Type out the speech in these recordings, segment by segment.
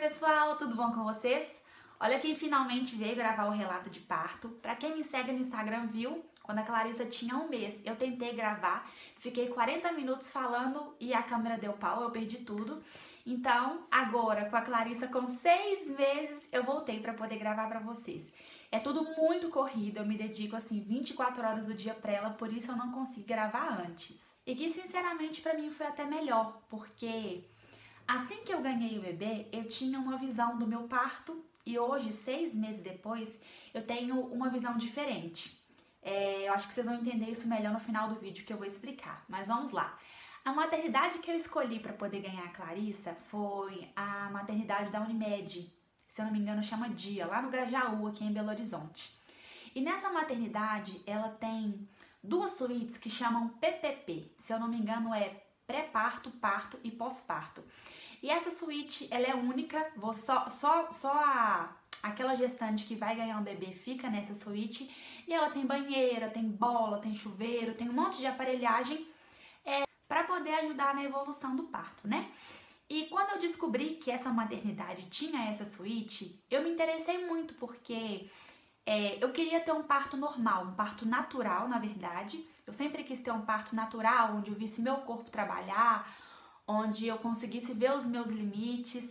pessoal, tudo bom com vocês? Olha quem finalmente veio gravar o relato de parto. Pra quem me segue no Instagram viu, quando a Clarissa tinha 1 mês, eu tentei gravar, fiquei 40 minutos falando e a câmera deu pau, eu perdi tudo. Então, agora, com a Clarissa com 6 meses, eu voltei pra poder gravar pra vocês. É tudo muito corrido, eu me dedico assim 24 horas do dia pra ela, por isso eu não consigo gravar antes. E que sinceramente pra mim foi até melhor, porque assim que eu ganhei o bebê, eu tinha uma visão do meu parto e hoje, 6 meses depois, eu tenho uma visão diferente. Eu acho que vocês vão entender isso melhor no final do vídeo que eu vou explicar, mas vamos lá. A maternidade que eu escolhi para poder ganhar a Clarissa foi a maternidade da Unimed, se eu não me engano chama Dia, lá no Grajaú, aqui em Belo Horizonte. E nessa maternidade, ela tem 2 suítes que chamam PPP, se eu não me engano é pré-parto, parto e pós-parto. E essa suíte, ela é única, aquela gestante que vai ganhar um bebê fica nessa suíte. E ela tem banheira, tem bola, tem chuveiro, tem um monte de aparelhagem para poder ajudar na evolução do parto, né? E quando eu descobri que essa maternidade tinha essa suíte, eu me interessei muito porque eu queria ter um parto normal, um parto natural, na verdade. Eu sempre quis ter um parto natural, onde eu visse meu corpo trabalhar, onde eu conseguisse ver os meus limites,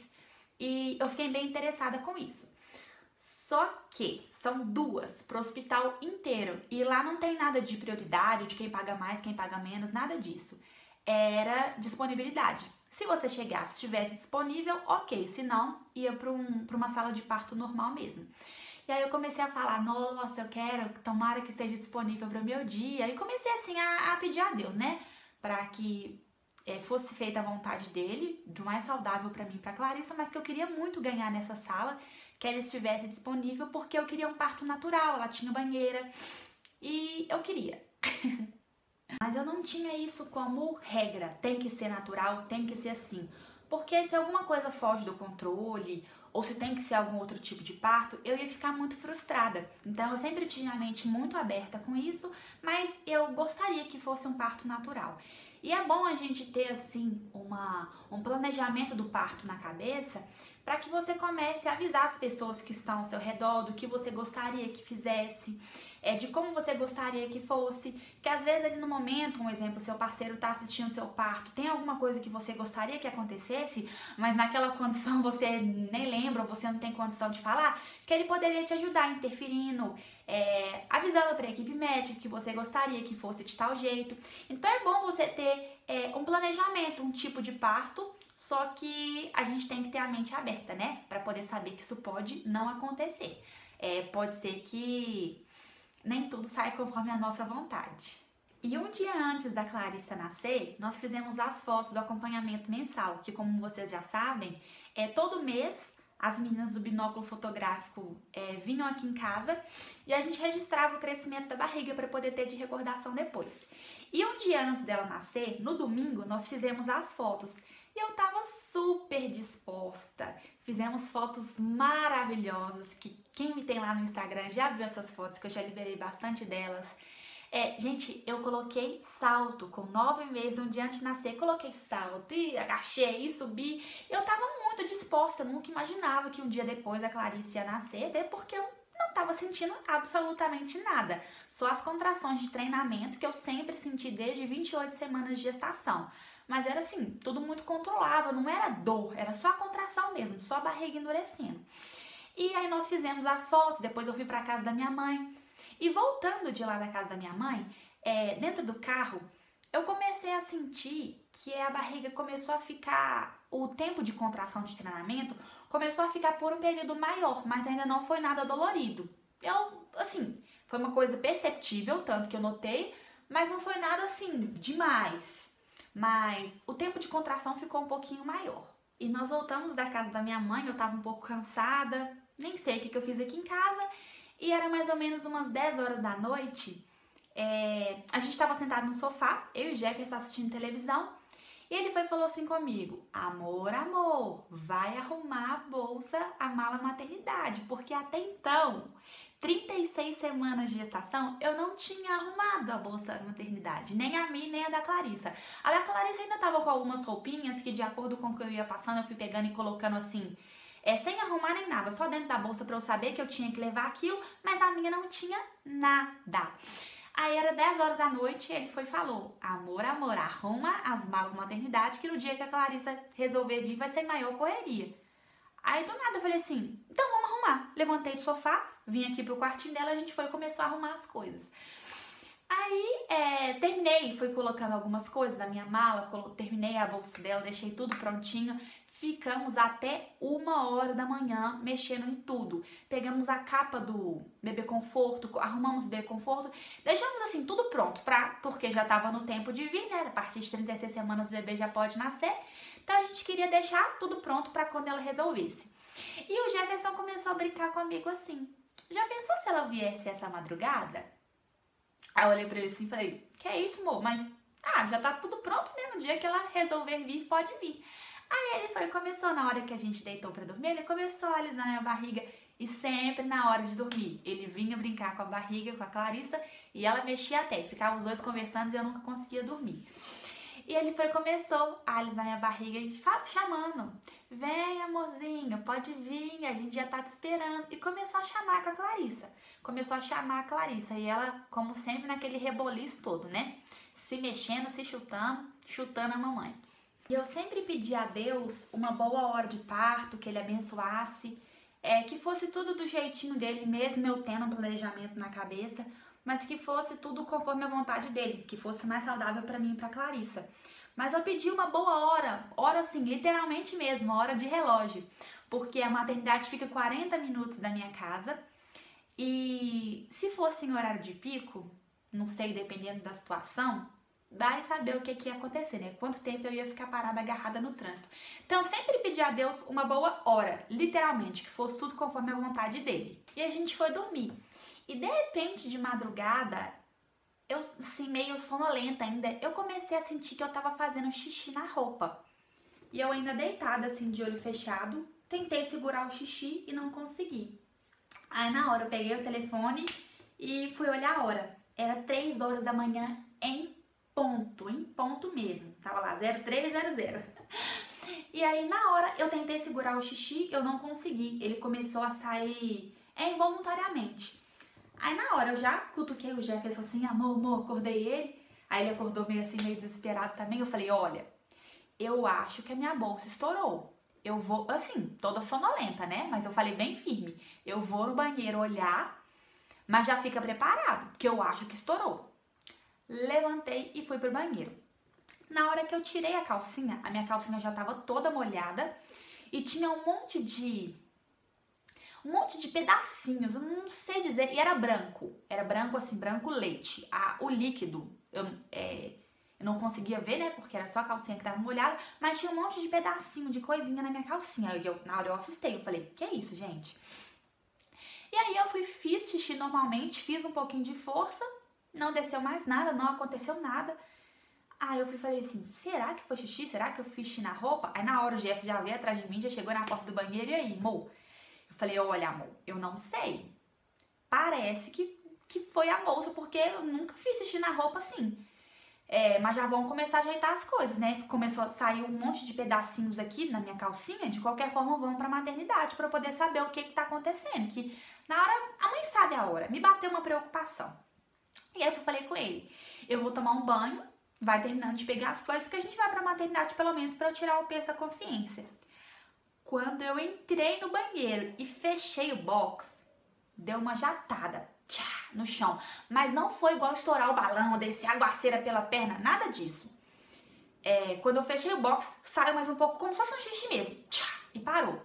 e eu fiquei bem interessada com isso. Só que são 2 para o hospital inteiro, e lá não tem nada de prioridade, de quem paga mais, quem paga menos, nada disso. Era disponibilidade. Se você chegasse, estivesse disponível, ok, se não, ia para uma sala de parto normal mesmo. E aí eu comecei a falar, nossa, eu quero, tomara que esteja disponível para o meu dia. E comecei assim a pedir a Deus, né? Para que fosse feita a vontade dele, do mais saudável para mim e para Clarissa, mas que eu queria muito ganhar nessa sala, que ela estivesse disponível, porque eu queria um parto natural, ela tinha banheira e eu queria. Mas eu não tinha isso como regra, tem que ser natural, tem que ser assim. Porque se alguma coisa foge do controle, ou se tem que ser algum outro tipo de parto, eu ia ficar muito frustrada. Então eu sempre tinha a mente muito aberta com isso, mas eu gostaria que fosse um parto natural. E é bom a gente ter assim um planejamento do parto na cabeça, para que você comece a avisar as pessoas que estão ao seu redor do que você gostaria que fizesse, de como você gostaria que fosse, que às vezes ali no momento, um exemplo, seu parceiro está assistindo seu parto, tem alguma coisa que você gostaria que acontecesse, mas naquela condição você nem lembra ou você não tem condição de falar, que ele poderia te ajudar interferindo, avisando para a equipe médica que você gostaria que fosse de tal jeito. Então é bom você ter um planejamento, um tipo de parto, só que a gente tem que ter a mente aberta, né? Para poder saber que isso pode não acontecer. Pode ser que nem tudo sai conforme a nossa vontade. E um dia antes da Clarissa nascer, nós fizemos as fotos do acompanhamento mensal, que como vocês já sabem, todo mês as meninas do binóculo fotográfico vinham aqui em casa e a gente registrava o crescimento da barriga para poder ter de recordação depois. E um dia antes dela nascer, no domingo, nós fizemos as fotos. E eu tava super disposta. Fizemos fotos maravilhosas, que quem me tem lá no Instagram já viu essas fotos, que eu já liberei bastante delas. Gente, eu coloquei salto com 9 meses, um dia antes de nascer, coloquei salto e agachei e subi. Eu tava muito disposta, nunca imaginava que um dia depois a Clarissa ia nascer, até porque eu não tava sentindo absolutamente nada. Só as contrações de treinamento que eu sempre senti desde 28 semanas de gestação. Mas era assim, tudo muito controlável, não era dor, era só a contração mesmo, só a barriga endurecendo. E aí nós fizemos as fotos, depois eu fui pra casa da minha mãe. E voltando de lá da casa da minha mãe, dentro do carro, eu comecei a sentir que a barriga começou a ficar, o tempo de contração de treinamento começou a ficar por um período maior, mas ainda não foi nada dolorido. Foi uma coisa perceptível, tanto que eu notei, mas não foi nada assim, demais. Mas o tempo de contração ficou um pouquinho maior. E nós voltamos da casa da minha mãe, eu tava um pouco cansada, nem sei o que eu fiz aqui em casa, e era mais ou menos umas 10 horas da noite. A gente tava sentado no sofá, eu e o Jefferson assistindo televisão, e ele foi e falou assim comigo: amor, vai arrumar a bolsa, a mala maternidade, porque até então 36 semanas de gestação, eu não tinha arrumado a bolsa maternidade, nem a minha, nem a da Clarissa. A da Clarissa ainda tava com algumas roupinhas que, de acordo com o que eu ia passando, eu fui pegando e colocando assim, sem arrumar nem nada, só dentro da bolsa pra eu saber que eu tinha que levar aquilo, mas a minha não tinha nada. Aí era 10 horas da noite, ele foi e falou: amor, arruma as malas da maternidade que no dia que a Clarissa resolver vir vai ser maior correria. Aí do nada eu falei assim, então vamos arrumar. Levantei do sofá, vim aqui pro quartinho dela, a gente foi e começou a arrumar as coisas. Aí terminei, fui colocando algumas coisas na minha mala, terminei a bolsa dela, deixei tudo prontinho. Ficamos até 1h da manhã mexendo em tudo. Pegamos a capa do bebê conforto, arrumamos o bebê conforto, deixamos assim tudo pronto, porque já estava no tempo de vir, né? A partir de 36 semanas o bebê já pode nascer. Então a gente queria deixar tudo pronto para quando ela resolvesse. E o Jefferson começou a brincar comigo assim: já pensou se ela viesse essa madrugada? Aí eu olhei pra ele assim e falei: que é isso, amor? Mas já tá tudo pronto, né? No dia que ela resolver vir, pode vir. Aí ele começou na hora que a gente deitou pra dormir, ele começou a alisar minha barriga. E sempre na hora de dormir, ele vinha brincar com a barriga, com a Clarissa, e ela mexia até. Ficavam os dois conversando e eu nunca conseguia dormir. E ele começou a alisar minha barriga e chamando: vem, amorzinho, pode vir, a gente já tá te esperando. E começou a chamar com a Clarissa. Começou a chamar a Clarissa. E ela, como sempre, naquele reboliço todo, né? Se mexendo, se chutando a mamãe. E eu sempre pedi a Deus uma boa hora de parto, que Ele abençoasse, que fosse tudo do jeitinho dele, mesmo eu tendo um planejamento na cabeça, mas que fosse tudo conforme a vontade dele, que fosse mais saudável para mim e para Clarissa. Mas eu pedi uma boa hora assim, literalmente mesmo, hora de relógio, porque a maternidade fica 40 minutos da minha casa e se fosse em horário de pico, não sei, dependendo da situação, vai saber o que ia acontecer, né? Quanto tempo eu ia ficar parada, agarrada no trânsito. Então, eu sempre pedi a Deus uma boa hora, literalmente, que fosse tudo conforme a vontade dele. E a gente foi dormir. E, de repente, de madrugada, eu, assim, meio sonolenta ainda, eu comecei a sentir que eu tava fazendo xixi na roupa. E eu ainda deitada, assim, de olho fechado, tentei segurar o xixi e não consegui. Aí, na hora, eu peguei o telefone e fui olhar a hora. Era 3 horas da manhã em ponto mesmo. Tava lá, 0300. E aí, na hora, eu tentei segurar o xixi, eu não consegui. Ele começou a sair involuntariamente. Aí, na hora, eu já cutuquei o Jefferson assim: amor, acordei ele. Aí ele acordou meio assim, meio desesperado também. Eu falei: olha, eu acho que a minha bolsa estourou. Eu vou, assim, toda sonolenta, né? Mas eu falei bem firme: eu vou no banheiro olhar, mas já fica preparado, porque eu acho que estourou. Levantei e fui pro banheiro. Na hora que eu tirei a minha calcinha já tava toda molhada e tinha um monte de pedacinhos, eu não sei dizer, e era branco assim, branco leite. O líquido, eu não conseguia ver, né, porque era só a calcinha que tava molhada, mas tinha um monte de pedacinho de coisinha na minha calcinha. Na hora eu assustei, eu falei: que é isso, gente? E aí eu fiz xixi normalmente, fiz um pouquinho de força, não desceu mais nada, não aconteceu nada. Aí eu falei assim: será que foi xixi? Será que eu fiz xixi na roupa? Aí na hora o Jeff já veio atrás de mim, já chegou na porta do banheiro. E aí, amor? Eu falei: olha, amor, eu não sei. Parece que foi a bolsa, porque eu nunca fiz xixi na roupa assim. Mas já vão começar a ajeitar as coisas, né? Começou a sair um monte de pedacinhos aqui na minha calcinha. De qualquer forma, vamos pra maternidade pra eu poder saber o que tá acontecendo. Que na hora, a mãe sabe a hora. Me bateu uma preocupação. E aí eu falei com ele: eu vou tomar um banho, vai terminando de pegar as coisas, que a gente vai pra maternidade pelo menos pra eu tirar o peso da consciência. Quando eu entrei no banheiro e fechei o box, deu uma jatada no chão. Mas não foi igual estourar o balão, descer aguaceira pela perna, nada disso. Quando eu fechei o box, saiu mais um pouco, como se fosse um xixi mesmo. E parou.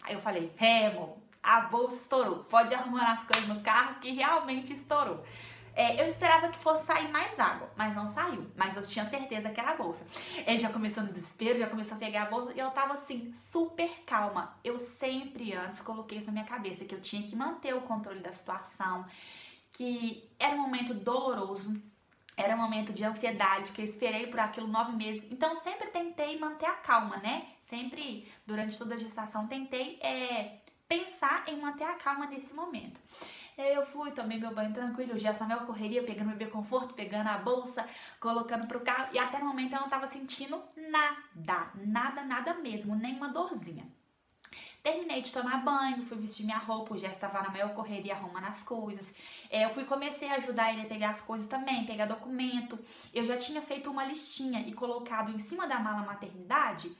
Aí eu falei: amor, a bolsa estourou. Pode arrumar as coisas no carro, que realmente estourou. Eu esperava que fosse sair mais água, mas não saiu. Mas eu tinha certeza que era a bolsa. Ele já começou no desespero, já começou a pegar a bolsa e eu tava assim, super calma. Eu sempre antes coloquei isso na minha cabeça, que eu tinha que manter o controle da situação, que era um momento doloroso, era um momento de ansiedade, que eu esperei por aquilo 9 meses. Então, sempre tentei manter a calma, né? Sempre, durante toda a gestação, tentei pensar em manter a calma nesse momento. Eu fui, tomei meu banho tranquilo, já essa minha correria, pegando o bebê conforto, pegando a bolsa, colocando pro carro. E até no momento eu não tava sentindo nada mesmo, nenhuma dorzinha. Terminei de tomar banho, fui vestir minha roupa, o Jeff estava na maior correria arrumando as coisas. Eu comecei a ajudar ele a pegar as coisas também, pegar documento. Eu já tinha feito uma listinha e colocado em cima da mala maternidade,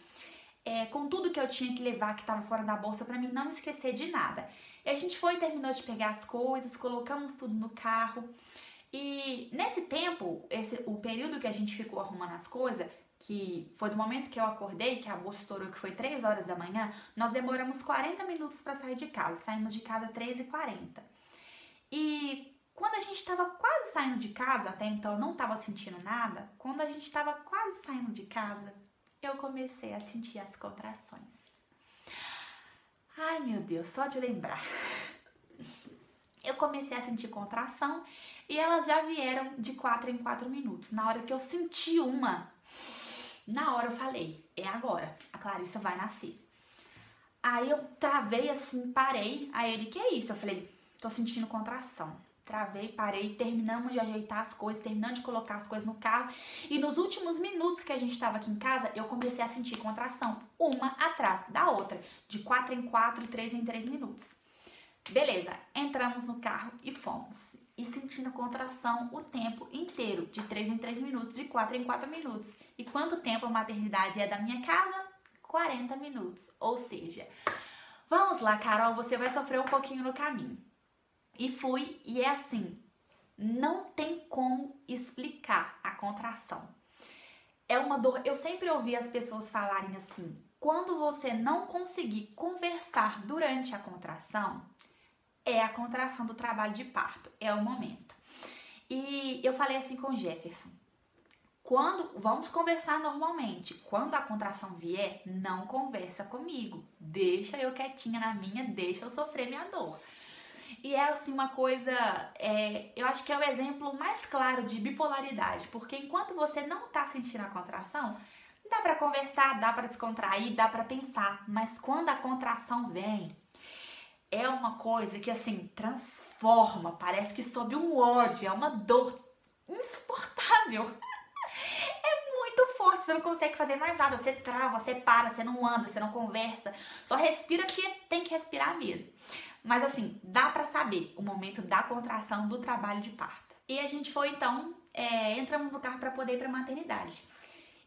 com tudo que eu tinha que levar, que estava fora da bolsa, para mim não esquecer de nada. E a gente foi, terminou de pegar as coisas, colocamos tudo no carro. E nesse tempo, o período que a gente ficou arrumando as coisas, que foi do momento que eu acordei, que a bolsa estourou, que foi 3 horas da manhã, nós demoramos 40 minutos para sair de casa. Saímos de casa 13h40. E quando a gente estava quase saindo de casa, até então eu não estava sentindo nada, quando a gente estava quase saindo de casa, eu comecei a sentir as contrações. Ai, meu Deus, só de lembrar. Eu comecei a sentir contração e elas já vieram de 4 em 4 minutos. Na hora que eu senti na hora eu falei, é agora, a Clarissa vai nascer. Aí eu travei assim, parei. Aí ele, que é isso? Eu falei, tô sentindo contração. Travei, parei, terminamos de ajeitar as coisas, terminando de colocar as coisas no carro. E nos últimos minutos que a gente estava aqui em casa, eu comecei a sentir contração, uma atrás da outra, de 4 em 4, 3 em 3 minutos. Beleza, entramos no carro e fomos. E sentindo contração o tempo inteiro, de 3 em 3 minutos, de 4 em 4 minutos. E quanto tempo a maternidade é da minha casa? 40 minutos. Ou seja, vamos lá, Carol, você vai sofrer um pouquinho no caminho. E fui, e é assim, não tem como explicar a contração. É uma dor, eu sempre ouvi as pessoas falarem assim, quando você não conseguir conversar durante a contração, é a contração do trabalho de parto, é o momento. E eu falei assim com o Jefferson, vamos conversar normalmente, quando a contração vier, não conversa comigo, deixa eu quietinha na minha, deixa eu sofrer minha dor. E é assim uma coisa, eu acho que é o exemplo mais claro de bipolaridade, porque enquanto você não tá sentindo a contração, dá pra conversar, dá pra descontrair, dá pra pensar, mas quando a contração vem, é uma coisa que assim, transforma, parece que sobe um ódio, é uma dor insuportável. É muito forte, você não consegue fazer mais nada, você trava, você para, você não anda, você não conversa, só respira porque tem que respirar mesmo. Mas assim, dá pra saber o momento da contração do trabalho de parto. E a gente foi então, entramos no carro pra poder ir pra maternidade.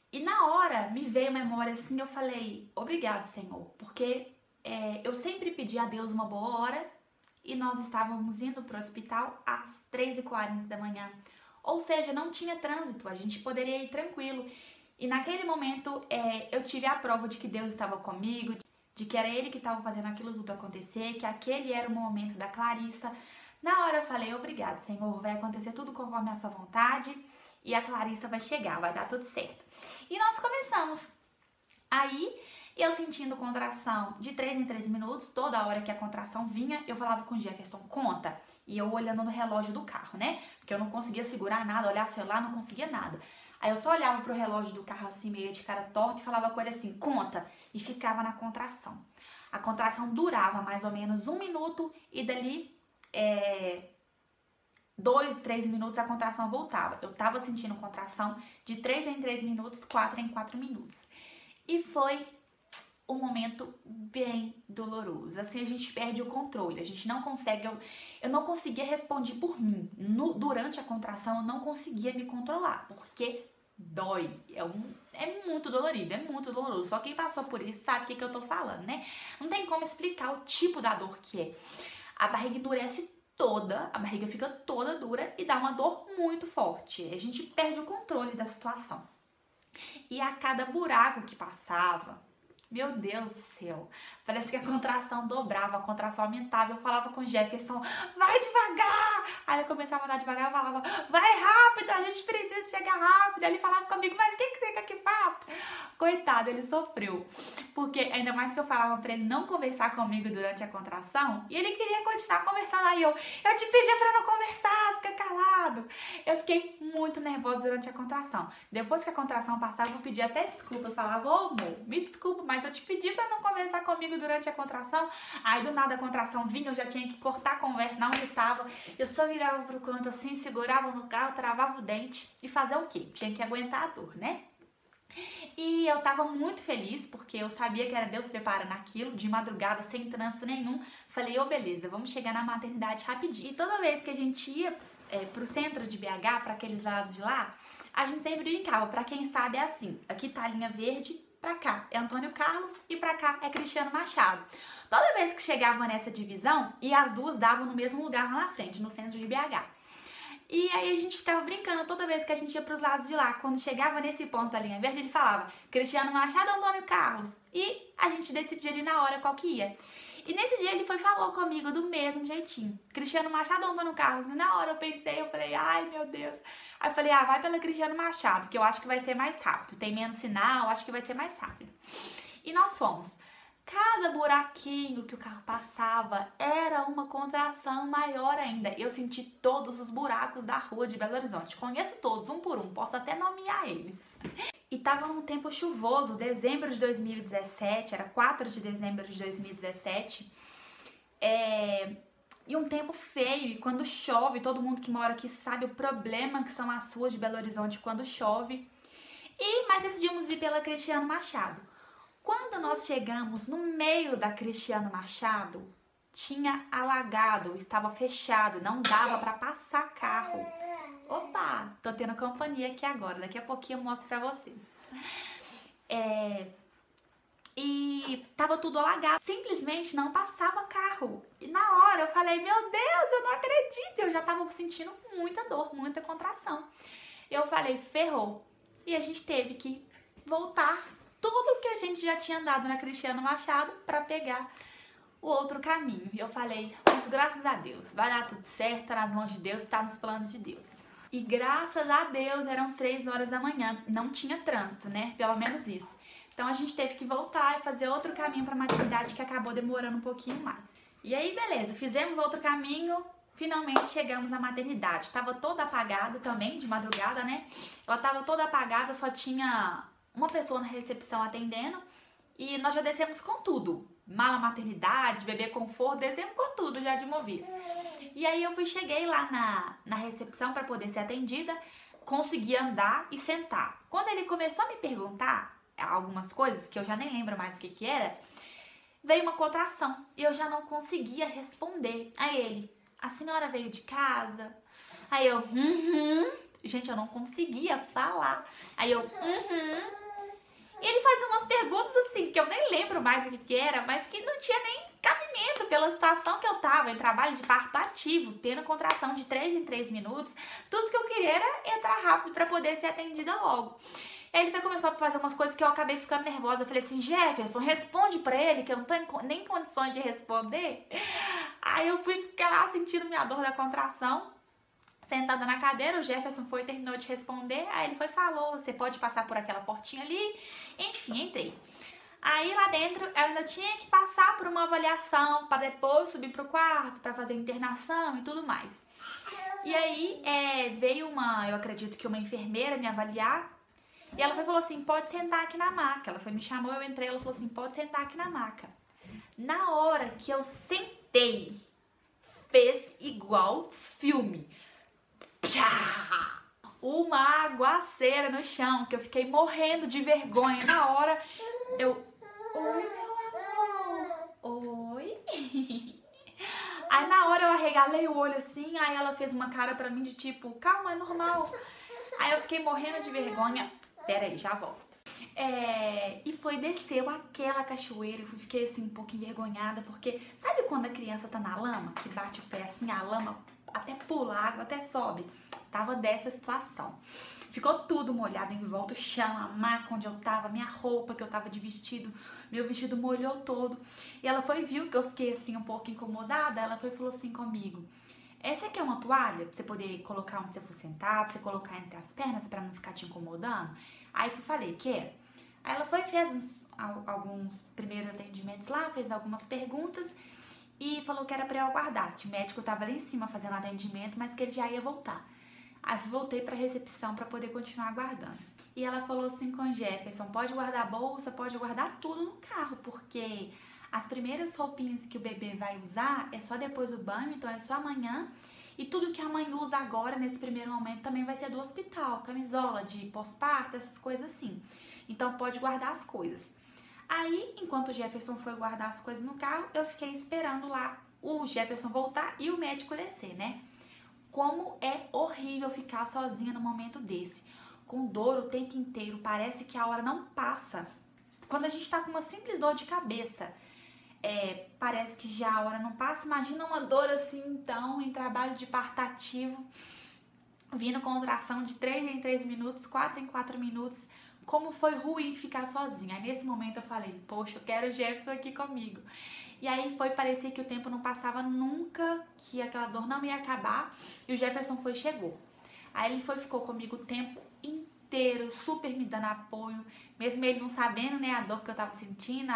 E na hora me veio a memória assim, eu falei, obrigado, Senhor, porque eu sempre pedi a Deus uma boa hora e nós estávamos indo pro hospital às 3h40 da manhã. Ou seja, não tinha trânsito, a gente poderia ir tranquilo. E naquele momento eu tive a prova de que Deus estava comigo, de que era Ele que estava fazendo aquilo tudo acontecer, que aquele era o momento da Clarissa. Na hora eu falei, obrigado, Senhor, vai acontecer tudo conforme a sua vontade e a Clarissa vai chegar, vai dar tudo certo. E nós começamos. Aí, eu sentindo contração de 3 em 3 minutos, toda hora que a contração vinha, eu falava com o Jefferson, conta. E eu olhando no relógio do carro, né? Porque eu não conseguia segurar nada, olhar o celular, não conseguia nada. Aí eu só olhava pro relógio do carro assim, meio de cara torta, e falava com ele assim, conta. E ficava na contração. A contração durava mais ou menos 1 minuto e dali 2, 3 minutos a contração voltava. Eu tava sentindo contração de 3 em 3 minutos, 4 em 4 minutos. E foi um momento bem doloroso. Assim, a gente perde o controle, a gente não consegue... Eu não conseguia responder por mim. Durante a contração, eu não conseguia me controlar, porque dói. É muito dolorido, é muito doloroso. Só quem passou por isso sabe o que eu tô falando, né? Não tem como explicar o tipo da dor que é. A barriga endurece toda, a barriga fica toda dura e dá uma dor muito forte. A gente perde o controle da situação. E a cada buraco que passava, meu Deus do céu, parece que a contração dobrava, a contração aumentava. Eu falava com o Jefferson, vai devagar. Aí eu começava a andar devagar, eu falava, vai rápido, a gente precisa chegar rápido. Aí ele falava comigo, mas o que você quer que faça? Coitado, ele sofreu. Porque ainda mais que eu falava pra ele não conversar comigo durante a contração, e ele queria continuar conversando. Aí eu te pedi pra não conversar, fica calado. Eu fiquei muito nervosa durante a contração. Depois que a contração passava, eu pedi até desculpa. Eu falava, ô amor, me desculpa, mas eu te pedi pra não conversar comigo durante a contração. Aí do nada a contração vinha, eu já tinha que cortar a conversa na onde tava. Eu só virava pro canto assim, segurava no carro, travava o dente e fazer o quê? Tinha que aguentar a dor, né? E eu tava muito feliz, porque eu sabia que era Deus preparando aquilo, de madrugada, sem trânsito nenhum. Falei, ô beleza, vamos chegar na maternidade rapidinho. E toda vez que a gente ia pro centro de BH, para aqueles lados de lá, a gente sempre brincava. Pra quem sabe é assim, aqui tá a linha verde, pra cá é Antônio Carlos e pra cá é Cristiano Machado. Toda vez que chegava nessa divisão, e as duas davam no mesmo lugar lá na frente, no centro de BH. E aí a gente ficava brincando toda vez que a gente ia pros lados de lá. Quando chegava nesse ponto da linha verde, ele falava Cristiano Machado ou Antônio Carlos. E a gente decidia ali na hora qual que ia. E nesse dia ele falou comigo do mesmo jeitinho. Cristiano Machado ou Antônio Carlos. E na hora eu falei, ai meu Deus. Aí eu falei, vai pela Cristiano Machado, que eu acho que vai ser mais rápido. Tem menos sinal, acho que vai ser mais rápido. E nós fomos. Cada buraquinho que o carro passava era uma contração maior ainda. Eu senti todos os buracos da rua de Belo Horizonte. Conheço todos, um por um, posso até nomear eles. E tava num tempo chuvoso, dezembro de 2017, era 4 de dezembro de 2017. E um tempo feio, e quando chove, todo mundo que mora aqui sabe o problema que são as ruas de Belo Horizonte quando chove. Mas decidimos ir pela Cristiano Machado. Quando nós chegamos no meio da Cristiano Machado, tinha alagado, estava fechado, não dava para passar carro. Opa, tô tendo companhia aqui agora, daqui a pouquinho eu mostro pra vocês. E tava tudo alagado, simplesmente não passava carro. E na hora eu falei, meu Deus, eu não acredito, eu já tava sentindo muita dor, muita contração. Eu falei, ferrou. E a gente teve que voltar tudo que a gente já tinha andado na Cristiano Machado para pegar o outro caminho. E eu falei, mas graças a Deus, vai dar tudo certo, tá nas mãos de Deus, tá nos planos de Deus. E graças a Deus eram 3 horas da manhã, não tinha trânsito, né? Pelo menos isso. Então a gente teve que voltar e fazer outro caminho para a maternidade que acabou demorando um pouquinho mais. E aí, beleza, fizemos outro caminho, finalmente chegamos à maternidade. Tava toda apagada também, de madrugada, né? Ela tava toda apagada, só tinha uma pessoa na recepção atendendo e nós já descemos com tudo. Mala maternidade, bebê conforto, descemos com tudo já de uma vez. E aí eu cheguei lá na recepção para poder ser atendida, consegui andar e sentar. Quando ele começou a me perguntar algumas coisas, que eu já nem lembro mais o que era, veio uma contração e eu já não conseguia responder a ele. A senhora veio de casa? Aí eu, Gente, eu não conseguia falar. Aí eu, E ele fazia umas perguntas assim, que eu nem lembro mais o que era, mas que não tinha nem cabimento pela situação que eu tava, em trabalho de parto ativo, tendo contração de 3 em 3 minutos. Tudo que eu queria era entrar rápido para poder ser atendida logo. E aí ele começou a fazer umas coisas que eu acabei ficando nervosa. Eu falei assim, Jefferson, responde pra ele, que eu não tô nem em condições de responder. Aí eu fui ficar lá sentindo minha dor da contração, sentada na cadeira. O Jefferson foi e terminou de responder. Aí ele falou, você pode passar por aquela portinha ali. Enfim, entrei. Aí lá dentro eu ainda tinha que passar por uma avaliação para depois subir pro quarto, para fazer internação e tudo mais. E aí veio eu acredito que uma enfermeira me avaliar. E ela falou assim, pode sentar aqui na maca. Ela me chamou, eu entrei, ela falou assim, pode sentar aqui na maca. Na hora que eu sentei, fez igual filme. Pá! Uma aguaceira no chão, que eu fiquei morrendo de vergonha. Na hora, oi, meu amor. Oi. Aí na hora eu arregalei o olho assim, aí ela fez uma cara pra mim de tipo, calma, é normal. Aí eu fiquei morrendo de vergonha. Pera aí, já volto. E desceu aquela cachoeira, eu fiquei assim um pouco envergonhada, porque sabe quando a criança tá na lama, que bate o pé assim, a lama até pula, a água até sobe? Tava dessa situação. Ficou tudo molhado em volta, o chão, a maca onde eu tava, minha roupa que eu tava de vestido, meu vestido molhou todo. E ela viu que eu fiquei assim um pouco incomodada, ela falou assim comigo, essa aqui é uma toalha pra você poder colocar onde você for sentar, pra você colocar entre as pernas pra não ficar te incomodando? Aí eu falei, quer? Aí ela fez alguns primeiros atendimentos lá, fez algumas perguntas e falou que era pra eu aguardar, que o médico tava ali em cima fazendo atendimento, mas que ele já ia voltar. Aí eu voltei pra recepção pra poder continuar aguardando. E ela falou assim com o Jefferson, pode guardar a bolsa, pode guardar tudo no carro, porque as primeiras roupinhas que o bebê vai usar é só depois do banho, então é só amanhã. E tudo que a mãe usa agora, nesse primeiro momento, também vai ser do hospital. Camisola de pós-parto, essas coisas assim. então pode guardar as coisas. Aí, enquanto o Jefferson foi guardar as coisas no carro, eu fiquei esperando lá o Jefferson voltar e o médico descer, né? Como é horrível ficar sozinha num momento desse, com dor o tempo inteiro, parece que a hora não passa. Quando a gente tá com uma simples dor de cabeça, parece que já a hora não passa. Imagina uma dor assim, então, em trabalho de parto ativo, vindo contração de 3 em 3 minutos, 4 em 4 minutos, como foi ruim ficar sozinha. Aí nesse momento eu falei, poxa, eu quero o Jefferson aqui comigo. E aí parecia que o tempo não passava nunca, que aquela dor não ia acabar, e o Jefferson chegou. Aí ele ficou comigo o tempo inteiro, super me dando apoio, mesmo ele não sabendo, né, a dor que eu tava sentindo,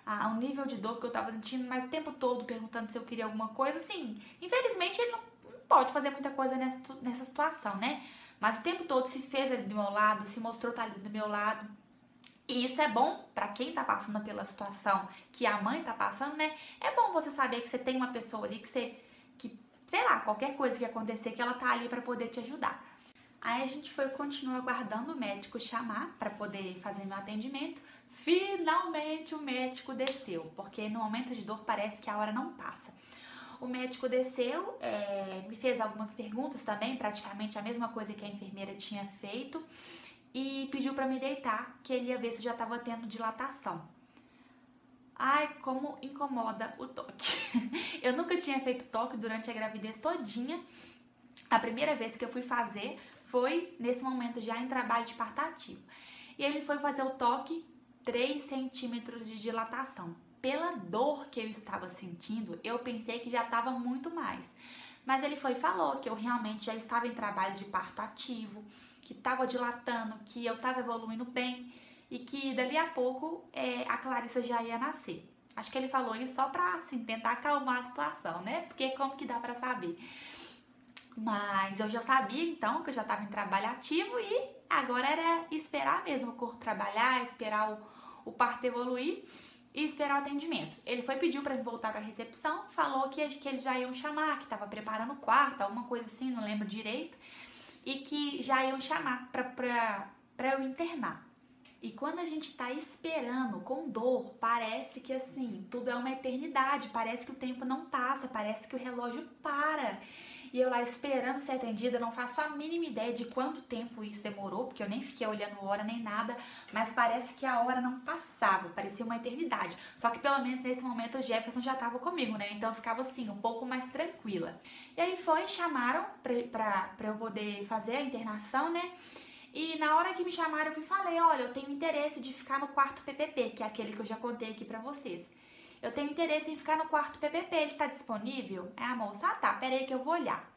o nível de dor que eu tava sentindo, mas o tempo todo perguntando se eu queria alguma coisa. Assim, infelizmente ele não pode fazer muita coisa nessa situação, né? Mas o tempo todo se fez ali do meu lado, se mostrou estar ali do meu lado. E isso é bom pra quem tá passando pela situação que a mãe tá passando, né? É bom você saber que você tem uma pessoa ali que sei lá, qualquer coisa que acontecer, que ela tá ali pra poder te ajudar. Aí a gente continuou aguardando o médico chamar pra poder fazer meu atendimento. Finalmente o médico desceu, porque no momento de dor parece que a hora não passa. O médico desceu, me fez algumas perguntas também, praticamente a mesma coisa que a enfermeira tinha feito, e pediu pra me deitar, que ele ia ver se já tava tendo dilatação. Ai, como incomoda o toque. Eu nunca tinha feito toque durante a gravidez todinha. A primeira vez que eu fui fazer foi nesse momento já em trabalho de parto ativo. E ele foi fazer o toque, 3 centímetros de dilatação. Pela dor que eu estava sentindo, eu pensei que já estava muito mais. Mas ele falou que eu realmente já estava em trabalho de parto ativo, que estava dilatando, que eu estava evoluindo bem e que dali a pouco a Clarissa já ia nascer. Acho que ele falou isso só pra assim, tentar acalmar a situação, né? Porque como que dá pra saber? Mas eu já sabia então que eu já estava em trabalho ativo e agora era esperar mesmo o corpo trabalhar, esperar o parto evoluir e esperar o atendimento. Ele pediu para voltar para a recepção, falou que eles já iam chamar, que estava preparando o quarto, alguma coisa assim, não lembro direito, e que já iam chamar para eu internar. E quando a gente tá esperando com dor, parece que assim, tudo é uma eternidade, parece que o tempo não passa, parece que o relógio para. E eu lá esperando ser atendida, não faço a mínima ideia de quanto tempo isso demorou, porque eu nem fiquei olhando hora nem nada, mas parece que a hora não passava, parecia uma eternidade. Só que pelo menos nesse momento o Jefferson já tava comigo, né? Então eu ficava assim, um pouco mais tranquila. E aí chamaram pra eu poder fazer a internação, né? E na hora que me chamaram eu falei, olha, eu tenho interesse de ficar no quarto PPP, que é aquele que eu já contei aqui pra vocês. Eu tenho interesse em ficar no quarto PPP, ele tá disponível? A moça, tá, peraí que eu vou olhar.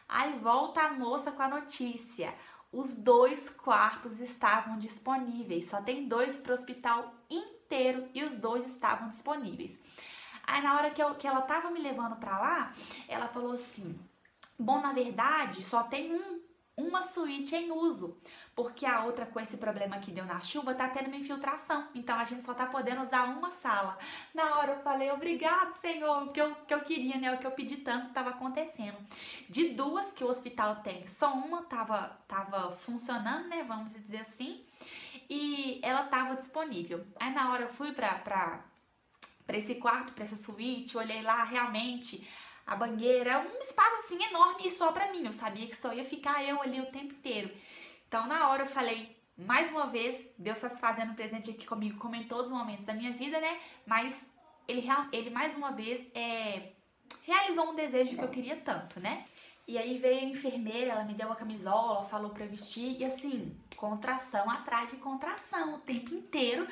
Aí volta a moça com a notícia. Os 2 quartos estavam disponíveis, só tem 2 pro hospital inteiro e os 2 estavam disponíveis. Aí na hora que ela tava me levando pra lá, ela falou assim, bom, na verdade, só tem uma suíte em uso, porque a outra com esse problema que deu na chuva tá tendo uma infiltração, então a gente só tá podendo usar uma sala. Na hora eu falei, obrigado, Senhor, o que eu queria, né, o que eu pedi tanto tava acontecendo. De 2 que o hospital tem, só uma tava funcionando, né, vamos dizer assim, e ela tava disponível. Aí na hora eu fui pra esse quarto, pra essa suíte, olhei lá, realmente a banheira, um espaço assim enorme e só pra mim. Eu sabia que só ia ficar eu ali o tempo inteiro. Então na hora eu falei, mais uma vez, Deus tá se fazendo presente aqui comigo, como em todos os momentos da minha vida, né? Mas ele mais uma vez realizou um desejo que eu queria tanto, né? E aí veio a enfermeira, ela me deu a camisola, falou pra eu vestir, e assim, contração atrás de contração o tempo inteiro.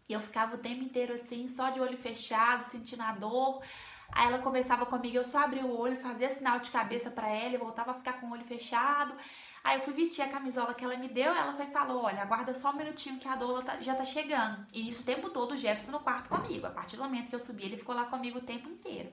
E eu ficava o tempo inteiro assim, só de olho fechado, sentindo a dor. Aí ela conversava comigo, eu só abria o olho, fazia sinal de cabeça pra ela e voltava a ficar com o olho fechado. Aí eu fui vestir a camisola que ela me deu, ela falou, olha, aguarda só um minutinho que a doula já tá chegando. E isso o tempo todo o Jefferson no quarto comigo. A partir do momento que eu subi, ele ficou lá comigo o tempo inteiro.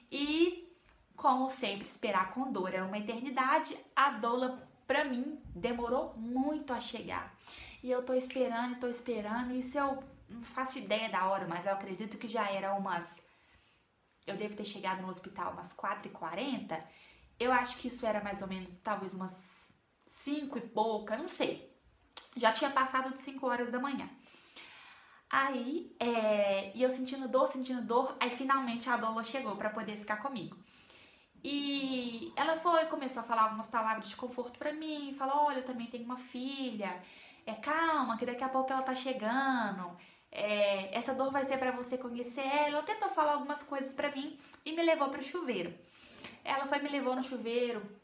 E, como sempre, esperar com dor é uma eternidade, a doula, pra mim, demorou muito a chegar. E eu tô esperando, isso eu não faço ideia da hora, mas eu acredito que já era eu devo ter chegado no hospital umas 4h40. Eu acho que isso era mais ou menos, talvez umas 5 e pouca, não sei. Já tinha passado de 5 horas da manhã. Aí, e eu sentindo dor, aí finalmente a doula chegou pra poder ficar comigo. E ela começou a falar algumas palavras de conforto pra mim, falou, olha, eu também tenho uma filha, calma, que daqui a pouco ela tá chegando, essa dor vai ser pra você conhecer ela. Ela tentou falar algumas coisas pra mim e me levou pro chuveiro. Ela me levou no chuveiro,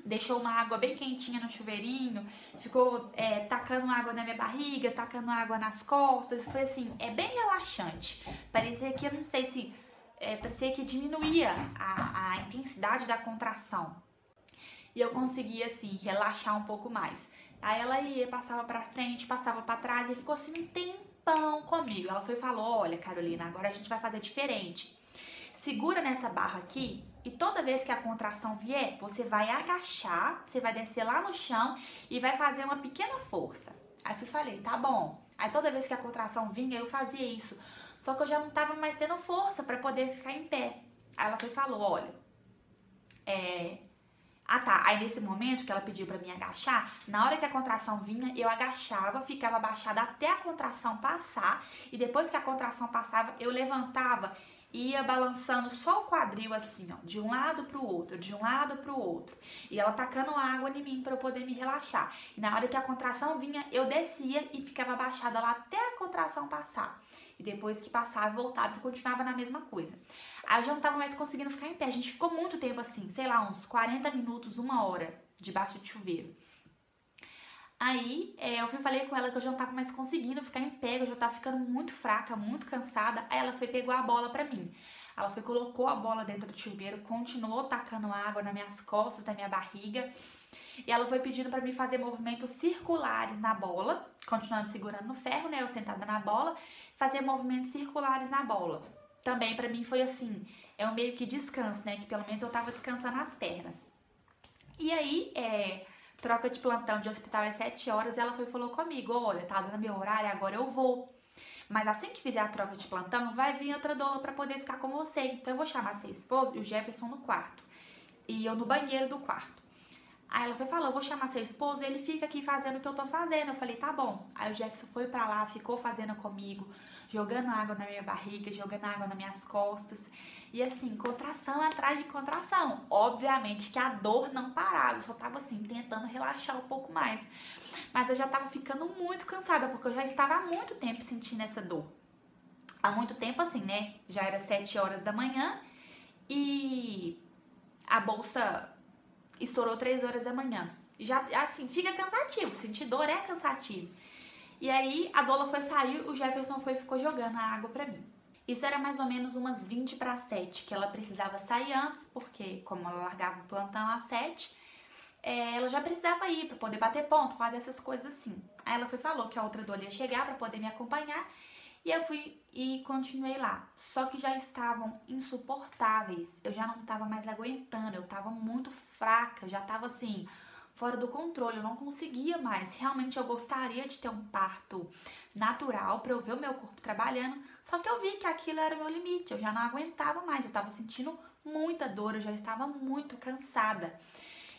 deixou uma água bem quentinha no chuveirinho, ficou tacando água na minha barriga, tacando água nas costas, foi assim, bem relaxante. Parecia que, eu não sei se, parecia que diminuía a intensidade da contração. E eu conseguia, assim, relaxar um pouco mais. Aí ela ia, passava pra frente, passava pra trás e ficou assim um tempão comigo. Ela falou, olha, Carolina, agora a gente vai fazer diferente. Segura nessa barra aqui e toda vez que a contração vier, você vai agachar, você vai descer lá no chão e vai fazer uma pequena força. Aí eu falei, tá bom. Aí toda vez que a contração vinha, eu fazia isso. Só que eu já não tava mais tendo força pra poder ficar em pé. Aí ela falou, olha, Ah tá, aí nesse momento que ela pediu pra mim agachar, na hora que a contração vinha, eu agachava, ficava abaixada até a contração passar, e depois que a contração passava, eu levantava e ia balançando só o quadril assim, ó, de um lado pro outro, de um lado pro outro. E ela tacando água em mim pra eu poder me relaxar. E na hora que a contração vinha, eu descia e ficava abaixada lá até a contração passar. E depois que passava, voltava e continuava na mesma coisa. Aí eu já não tava mais conseguindo ficar em pé. A gente ficou muito tempo assim, sei lá, uns 40 minutos, 1 hora, debaixo de chuveiro. Aí eu falei com ela que eu já não tava mais conseguindo ficar em pé, que eu já tava ficando muito fraca, muito cansada. Aí ela pegou a bola pra mim. Ela colocou a bola dentro do chuveiro, continuou tacando água nas minhas costas, na minha barriga. E ela pedindo pra mim fazer movimentos circulares na bola, continuando segurando no ferro, né? Eu sentada na bola, fazer movimentos circulares na bola. Também pra mim foi assim, um meio que descanso, né? Que pelo menos eu tava descansando as pernas. E aí, troca de plantão de hospital às 7 horas, ela falou comigo, olha, tá dando meu horário, agora eu vou. Mas assim que fizer a troca de plantão, vai vir outra doula pra poder ficar com você. Então eu vou chamar seu esposo e o Jefferson no quarto. E eu no banheiro do quarto. Aí ela falou, eu vou chamar seu esposo e ele fica aqui fazendo o que eu tô fazendo. Eu falei, tá bom. Aí o Jefferson foi pra lá, ficou fazendo comigo, jogando água na minha barriga, jogando água nas minhas costas. E assim, contração atrás de contração. Obviamente que a dor não parava, eu só tava assim, tentando relaxar um pouco mais. Mas eu já tava ficando muito cansada, porque eu já estava há muito tempo sentindo essa dor. Há muito tempo assim, né? Já era 7 horas da manhã e a bolsa estourou 3 horas da manhã. Já, assim, fica cansativo, sentir dor é cansativo. E aí, a doula sair, o Jefferson ficou jogando a água pra mim. Isso era mais ou menos umas 20 para 7, que ela precisava sair antes, porque como ela largava o plantão às 7, ela já precisava ir pra poder bater ponto, fazer essas coisas assim. Aí ela falou que a outra doula ia chegar pra poder me acompanhar, e eu fui e continuei lá. Só que já estavam insuportáveis, eu já não tava mais aguentando, eu tava muito fraca, eu já tava assim, fora do controle, eu não conseguia mais. Realmente eu gostaria de ter um parto natural pra eu ver o meu corpo trabalhando, só que eu vi que aquilo era o meu limite, eu já não aguentava mais, eu tava sentindo muita dor, eu já estava muito cansada.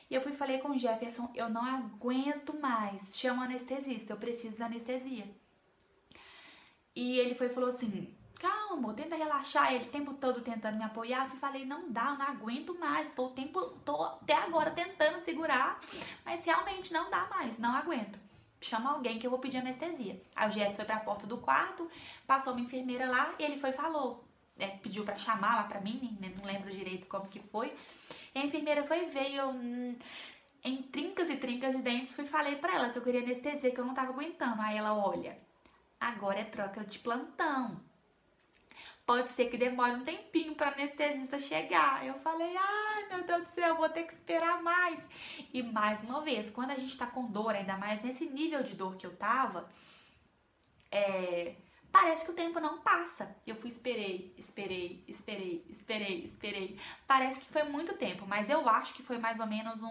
E eu falei com o Jefferson, eu não aguento mais, chama o anestesista, eu preciso da anestesia. E ele falou assim, calma, amor, tenta relaxar. Ele o tempo todo tentando me apoiar. Eu falei, não dá, eu não aguento mais. Tô até agora tentando segurar, mas realmente não dá mais, não aguento. Chama alguém que eu vou pedir anestesia. Aí o Jess foi pra porta do quarto, passou uma enfermeira lá e ele falou, pediu pra chamar lá pra mim, não lembro direito como que foi. E a enfermeira veio em trincas e trincas de dentes, falei pra ela que eu queria anestesia, que eu não tava aguentando. Aí ela, olha, agora é troca de plantão. Pode ser que demore um tempinho para anestesista chegar. Eu falei, ai meu Deus do céu, eu vou ter que esperar mais. E mais uma vez, quando a gente tá com dor, ainda mais nesse nível de dor que eu tava, parece que o tempo não passa. Eu esperei. Parece que foi muito tempo, mas eu acho que foi mais ou menos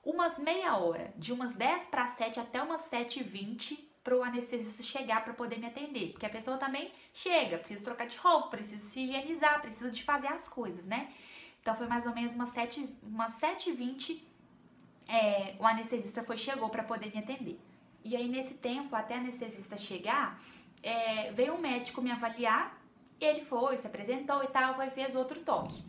umas meia hora, de umas 10 para 7 até umas 7h20, pro anestesista chegar para poder me atender, porque a pessoa também chega, precisa trocar de roupa, precisa se higienizar, precisa de fazer as coisas, né? Então foi mais ou menos umas 7h20 o anestesista chegou para poder me atender. E aí, nesse tempo, até a anestesista chegar, veio um médico me avaliar, e ele se apresentou e tal, fez outro toque.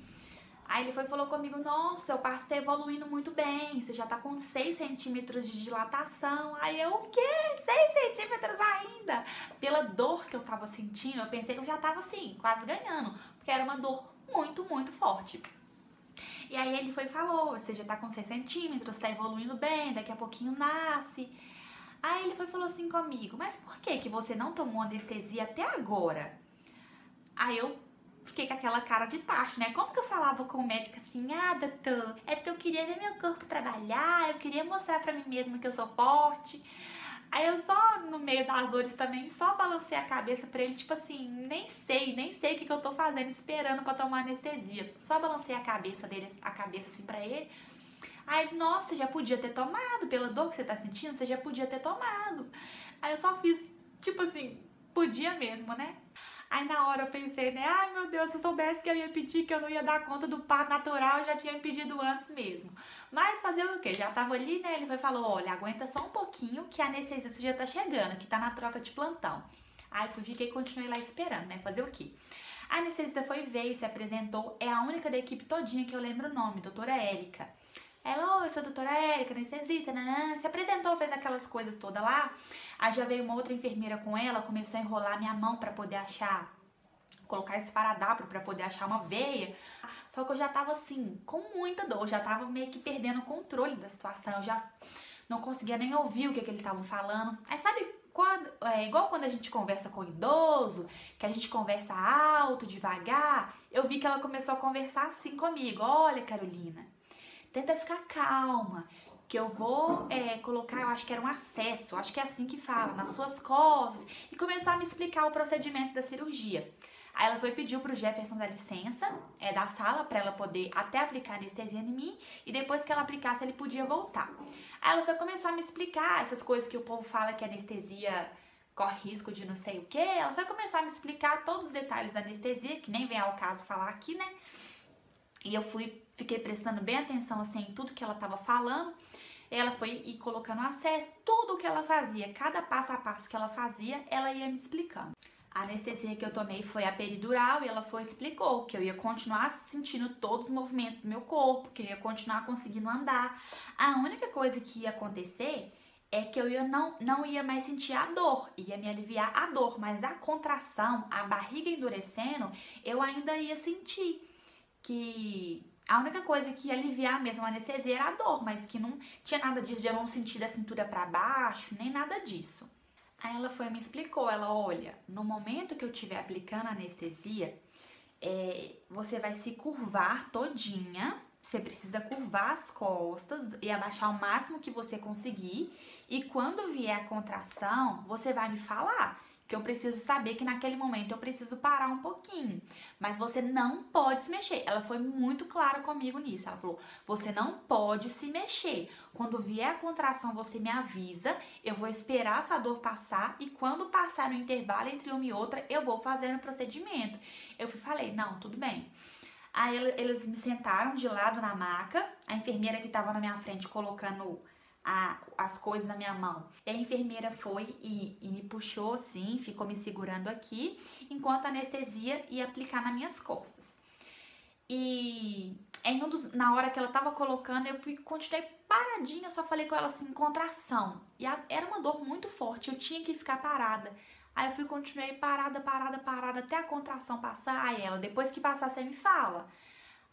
Aí ele falou comigo, nossa, seu parto tá evoluindo muito bem, você já tá com 6 centímetros de dilatação. Aí eu, o quê? 6 centímetros ainda? Pela dor que eu tava sentindo, eu pensei que eu já tava assim, quase ganhando, porque era uma dor muito, muito forte. E aí ele falou, você já tá com 6 centímetros, tá evoluindo bem, daqui a pouquinho nasce. Aí ele falou assim comigo, mas por que você não tomou anestesia até agora? Aí eu fiquei com aquela cara de tacho, né? Como que eu falava com o médico assim, doutor, é porque eu queria ver meu corpo trabalhar, eu queria mostrar pra mim mesma que eu sou forte. Aí eu só, no meio das dores também, só balancei a cabeça pra ele, tipo assim, nem sei o que eu tô fazendo, esperando pra tomar anestesia. Só balancei a cabeça assim pra ele. Aí ele, nossa, você já podia ter tomado, pela dor que você tá sentindo, você já podia ter tomado. Aí eu só fiz, tipo assim, podia mesmo, né? Aí na hora eu pensei, né, ai meu Deus, se eu soubesse que eu ia pedir, que eu não ia dar conta do parto natural, eu já tinha pedido antes mesmo. Mas fazer o quê? Já tava ali, né, ele falou, olha, aguenta só um pouquinho que a anestesista já tá chegando, que tá na troca de plantão. Aí continuei lá esperando, né, fazer o quê? A anestesista veio, se apresentou, é a única da equipe todinha que eu lembro o nome, doutora Érica. Ela, oi, eu sou a doutora Érica, anestesista, se apresentou, fez aquelas coisas todas lá. Aí já veio uma outra enfermeira com ela, começou a enrolar minha mão pra poder colocar esse esparadrapo pra poder achar uma veia. Só que eu já tava assim, com muita dor, já tava meio que perdendo o controle da situação, eu já não conseguia nem ouvir o que eles estavam falando. Aí sabe, igual quando a gente conversa com o idoso, que a gente conversa alto, devagar, eu vi que ela começou a conversar assim comigo, olha Carolina, tenta ficar calma, que eu vou colocar, eu acho que era um acesso, acho que é assim que fala, nas suas costas, e começou a me explicar o procedimento da cirurgia. Aí ela pediu pro Jefferson dar licença da sala para ela poder até aplicar anestesia em mim, e depois que ela aplicasse ele podia voltar. Aí ela começou a me explicar essas coisas que o povo fala que a anestesia corre risco de não sei o que, ela começar a me explicar todos os detalhes da anestesia, que nem vem ao caso falar aqui, né? E eu fiquei prestando bem atenção assim em tudo que ela estava falando. Ela foi colocando acesso, tudo o que ela fazia, cada passo a passo que ela fazia, ela ia me explicando. A anestesia que eu tomei foi a peridural e ela explicou que eu ia continuar sentindo todos os movimentos do meu corpo, que eu ia continuar conseguindo andar. A única coisa que ia acontecer é que eu não ia mais sentir a dor, ia me aliviar a dor, mas a contração, a barriga endurecendo, eu ainda ia sentir. Que a única coisa que ia aliviar mesmo a anestesia era a dor, mas que não tinha nada disso de eu não sentir da cintura para baixo, nem nada disso. Aí ela me explicou, ela, olha, no momento que eu estiver aplicando a anestesia, você vai se curvar todinha, você precisa curvar as costas e abaixar o máximo que você conseguir, e quando vier a contração, você vai me falar, que eu preciso saber que naquele momento eu preciso parar um pouquinho, mas você não pode se mexer. Ela foi muito clara comigo nisso, ela falou, você não pode se mexer, quando vier a contração você me avisa, eu vou esperar essa dor passar e quando passar no intervalo entre uma e outra, eu vou fazendo o procedimento. Eu falei, não, tudo bem. Aí eles me sentaram de lado na maca, a enfermeira que estava na minha frente colocando as coisas na minha mão. E a enfermeira foi e me puxou assim, ficou me segurando aqui, enquanto a anestesia ia aplicar nas minhas costas. E na hora que ela tava colocando, eu continuei paradinha, só falei com ela assim, contração. E era uma dor muito forte, eu tinha que ficar parada. Aí eu continuei parada, até a contração passar. Aí ela, depois que passar, você me fala.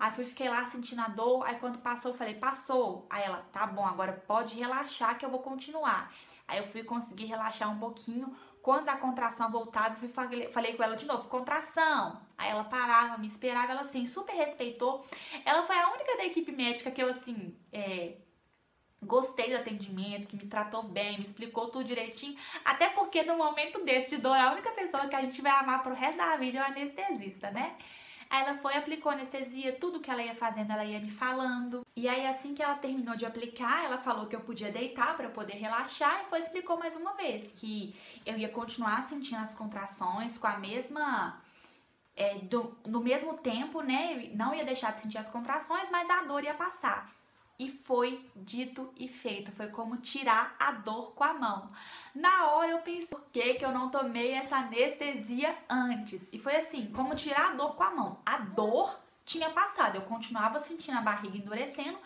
Aí fiquei lá sentindo a dor, aí quando passou, eu falei, passou. Aí ela, tá bom, agora pode relaxar que eu vou continuar. Aí eu consegui relaxar um pouquinho. Quando a contração voltava, eu falei com ela de novo, contração. Aí ela parava, me esperava, ela assim, super respeitou. Ela foi a única da equipe médica que eu assim, gostei do atendimento, que me tratou bem, me explicou tudo direitinho. Até porque no momento desse de dor, a única pessoa que a gente vai amar pro resto da vida é o anestesista, né? Aí ela aplicou anestesia, tudo que ela ia fazendo, ela ia me falando. E aí assim que ela terminou de aplicar, ela falou que eu podia deitar para eu poder relaxar e explicou mais uma vez que eu ia continuar sentindo as contrações com a mesma... no mesmo tempo, né? Não ia deixar de sentir as contrações, mas a dor ia passar. E foi dito e feito, foi como tirar a dor com a mão. Na hora eu pensei, por que eu não tomei essa anestesia antes? E foi assim, como tirar a dor com a mão. A dor tinha passado, eu continuava sentindo a barriga endurecendo,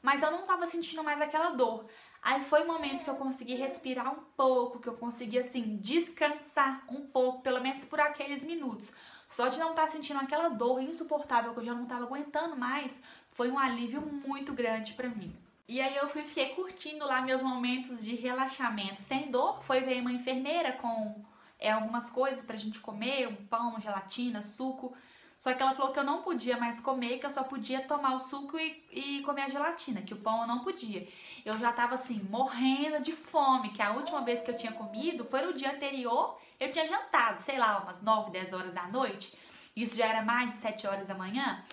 mas eu não estava sentindo mais aquela dor. Aí foi o momento que eu consegui respirar um pouco, que eu consegui assim descansar um pouco, pelo menos por aqueles minutos. Só de não estar sentindo aquela dor insuportável que eu já não estava aguentando mais, foi um alívio muito grande pra mim. E aí eu fiquei curtindo lá meus momentos de relaxamento sem dor. Foi ver uma enfermeira com algumas coisas pra gente comer, um pão, gelatina, suco. Só que ela falou que eu não podia mais comer, que eu só podia tomar o suco e comer a gelatina, que o pão eu não podia. Eu já tava assim, morrendo de fome, que a última vez que eu tinha comido foi no dia anterior, eu tinha jantado, sei lá, umas 9, 10 horas da noite. Isso já era mais de 7 horas da manhã.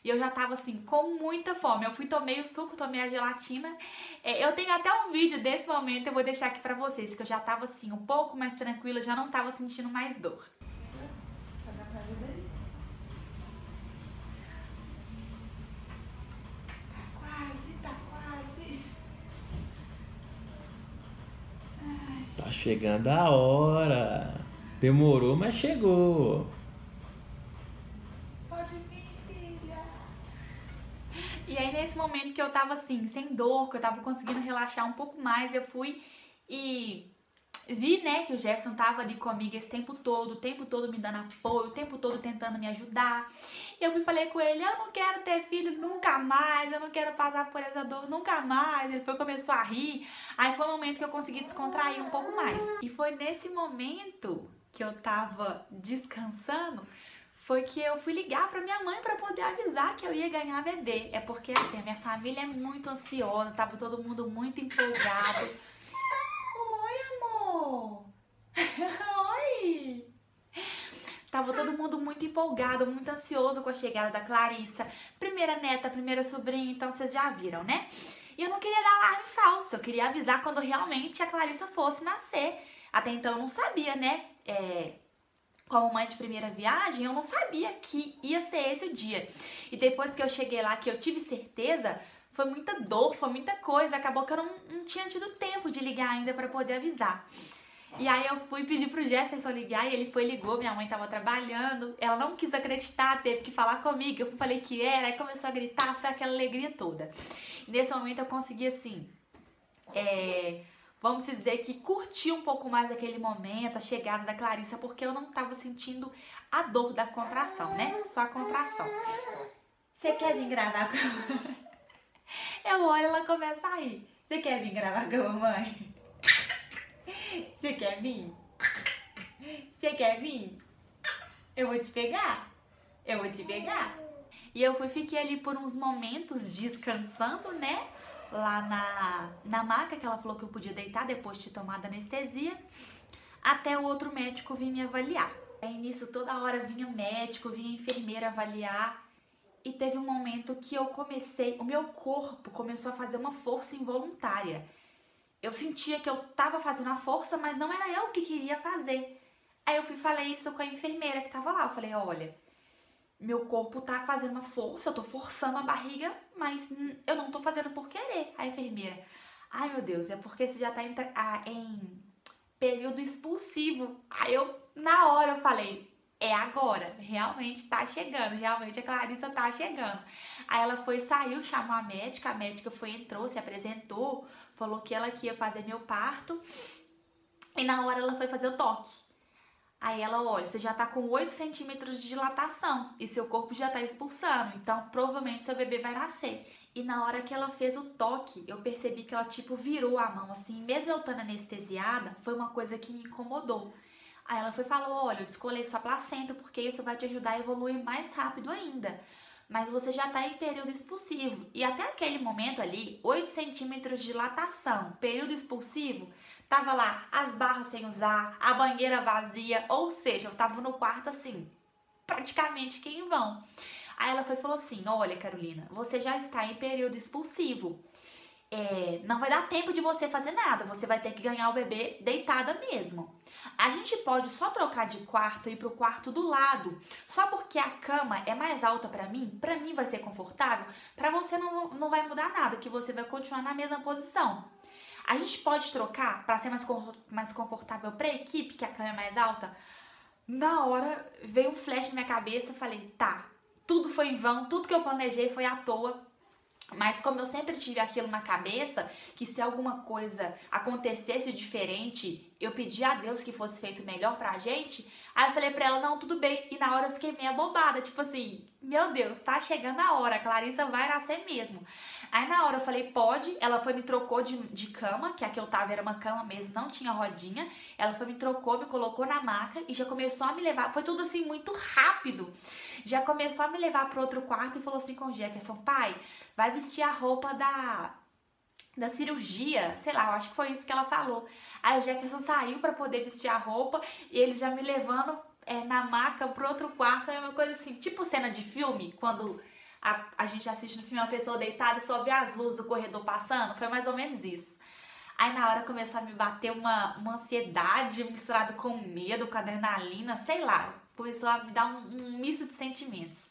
E eu já tava assim, com muita fome. Eu tomei o suco, tomei a gelatina. Eu tenho até um vídeo desse momento, eu vou deixar aqui pra vocês, que eu já tava assim, um pouco mais tranquila, já não tava sentindo mais dor. Tá quase. Tá chegando a hora. Demorou, mas chegou. Pode vir, filha. E aí, nesse momento que eu tava assim, sem dor, que eu tava conseguindo relaxar um pouco mais, eu fui e vi, né, que o Jefferson tava ali comigo esse tempo todo, o tempo todo me dando apoio, o tempo todo tentando me ajudar. E eu falei com ele, eu não quero ter filho nunca mais, eu não quero passar por essa dor nunca mais. Ele começou a rir. Aí foi o momento que eu consegui descontrair um pouco mais. E foi nesse momento que eu tava descansando, foi que eu fui ligar pra minha mãe pra poder avisar que eu ia ganhar bebê. É porque assim, a minha família é muito ansiosa, tava todo mundo muito empolgado. Oi, amor! Oi! Tava todo mundo muito empolgado, muito ansioso com a chegada da Clarissa. Primeira neta, primeira sobrinha, então vocês já viram, né? E eu não queria dar alarme falso, eu queria avisar quando realmente a Clarissa fosse nascer. Até então eu não sabia, né? Como mãe de primeira viagem, eu não sabia que ia ser esse o dia. E depois que eu cheguei lá, que eu tive certeza, foi muita dor, foi muita coisa. Acabou que eu não tinha tido tempo de ligar ainda pra poder avisar. E aí eu fui pedir pro Jefferson ligar e ele ligou, minha mãe tava trabalhando. Ela não quis acreditar, teve que falar comigo. Eu falei que era, aí começou a gritar, foi aquela alegria toda. E nesse momento eu consegui assim... vamos dizer que curti um pouco mais aquele momento, a chegada da Clarissa, porque eu não tava sentindo a dor da contração, né? Só a contração. Você quer vir gravar com... Eu olho e ela começa a rir. Você quer vir gravar com a mamãe? Você quer vir? Você quer vir? Eu vou te pegar? Eu vou te pegar? E eu fiquei ali por uns momentos descansando, né? Lá na maca, que ela falou que eu podia deitar depois de ter tomado anestesia, até o outro médico vir me avaliar. Aí nisso toda hora vinha médico, vinha enfermeira avaliar, e teve um momento que o meu corpo começou a fazer uma força involuntária. Eu sentia que eu tava fazendo a força, mas não era eu que queria fazer. Aí eu falei isso com a enfermeira que tava lá, eu falei, olha... Meu corpo tá fazendo uma força, eu tô forçando a barriga, mas eu não tô fazendo por querer. A enfermeira, ai meu Deus, é porque você já tá em período expulsivo. Aí na hora eu falei, é agora, realmente tá chegando, realmente a Clarissa tá chegando. Aí ela saiu, chamou a médica entrou, se apresentou, falou que ela ia fazer meu parto. E na hora ela foi fazer o toque. Aí ela, olha, você já tá com 8 centímetros de dilatação e seu corpo já tá expulsando, então provavelmente seu bebê vai nascer. E na hora que ela fez o toque, eu percebi que ela tipo virou a mão assim, mesmo eu estando anestesiada, foi uma coisa que me incomodou. Aí ela falou, olha, eu descolei sua placenta porque isso vai te ajudar a evoluir mais rápido ainda. Mas você já tá em período expulsivo. E até aquele momento ali, 8 centímetros de dilatação, período expulsivo, tava lá as barras sem usar, a banheira vazia, ou seja, eu tava no quarto assim, praticamente que em vão. Aí ela falou assim, olha Carolina, você já está em período expulsivo. Não vai dar tempo de você fazer nada, você vai ter que ganhar o bebê deitada mesmo. A gente pode só trocar de quarto e ir pro quarto do lado. Só porque a cama é mais alta pra mim vai ser confortável, pra você não vai mudar nada, que você vai continuar na mesma posição. A gente pode trocar pra ser mais confortável pra equipe, que a cama é mais alta? Na hora veio um flash na minha cabeça, eu falei, tá, tudo foi em vão, tudo que eu planejei foi à toa. Mas como eu sempre tive aquilo na cabeça, que se alguma coisa acontecesse diferente, eu pedi a Deus que fosse feito melhor pra gente. Aí eu falei pra ela, não, tudo bem. E na hora eu fiquei meio abobada, tipo assim, meu Deus, tá chegando a hora, a Clarissa vai nascer mesmo. Aí na hora eu falei, pode. Ela foi me trocou de cama, que a que eu tava era uma cama mesmo, não tinha rodinha. Ela foi me trocou, me colocou na maca e já começou a me levar. Foi tudo assim muito rápido. Já começou a me levar pro outro quarto e falou assim com o Jefferson, pai, vai vestir a roupa da cirurgia, sei lá, eu acho que foi isso que ela falou. Aí o Jefferson saiu pra poder vestir a roupa e ele já me levando na maca pro outro quarto, é uma coisa assim, tipo cena de filme, quando a gente assiste no filme uma pessoa deitada e só vê as luzes do corredor passando, foi mais ou menos isso. Aí na hora começou a me bater uma ansiedade misturado com medo, com adrenalina, sei lá, começou a me dar um misto de sentimentos.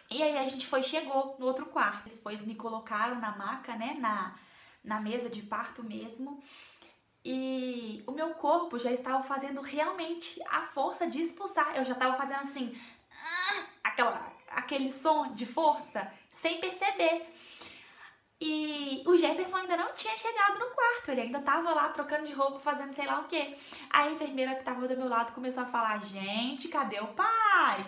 E aí a gente chegou no outro quarto. Depois me colocaram na maca, né, na mesa de parto mesmo. E o meu corpo já estava fazendo realmente a força de expulsar. Eu já estava fazendo assim, aquele som de força, sem perceber. E o Jefferson ainda não tinha chegado no quarto, ele ainda tava lá trocando de roupa, fazendo sei lá o quê. A enfermeira que tava do meu lado começou a falar, gente, cadê o pai?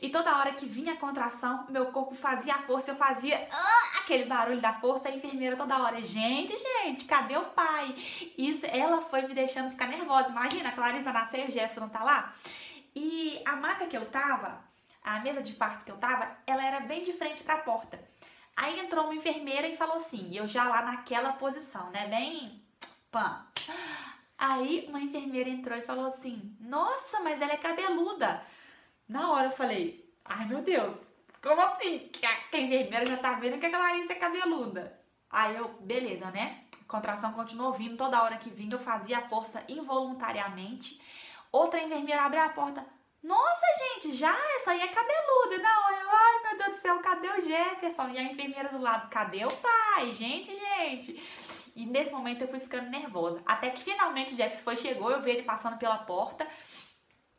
E toda hora que vinha a contração, meu corpo fazia a força, eu fazia aquele barulho da força, a enfermeira toda hora, gente, cadê o pai? Isso, ela foi me deixando ficar nervosa. Imagina, a Clarissa nasceu e o Jefferson não tá lá. E a maca que eu tava, a mesa de parto que eu tava, ela era bem de frente pra porta. Aí entrou uma enfermeira e falou assim, eu já lá naquela posição, né, bem pã. Aí uma enfermeira entrou e falou assim, nossa, mas ela é cabeluda. Na hora eu falei, ai meu Deus, como assim? Que a enfermeira já tá vendo que a Clarissa é cabeluda. Aí eu, beleza, né? A contração continuou vindo, toda hora que vinha eu fazia a força involuntariamente. Outra enfermeira abriu a porta, nossa, gente, já essa aí é cabeluda. E na hora eu, ai, meu Deus do céu, cadê o Jefferson? E a enfermeira do lado, cadê o pai? Gente. E nesse momento eu fui ficando nervosa. Até que finalmente o Jefferson chegou, eu vi ele passando pela porta.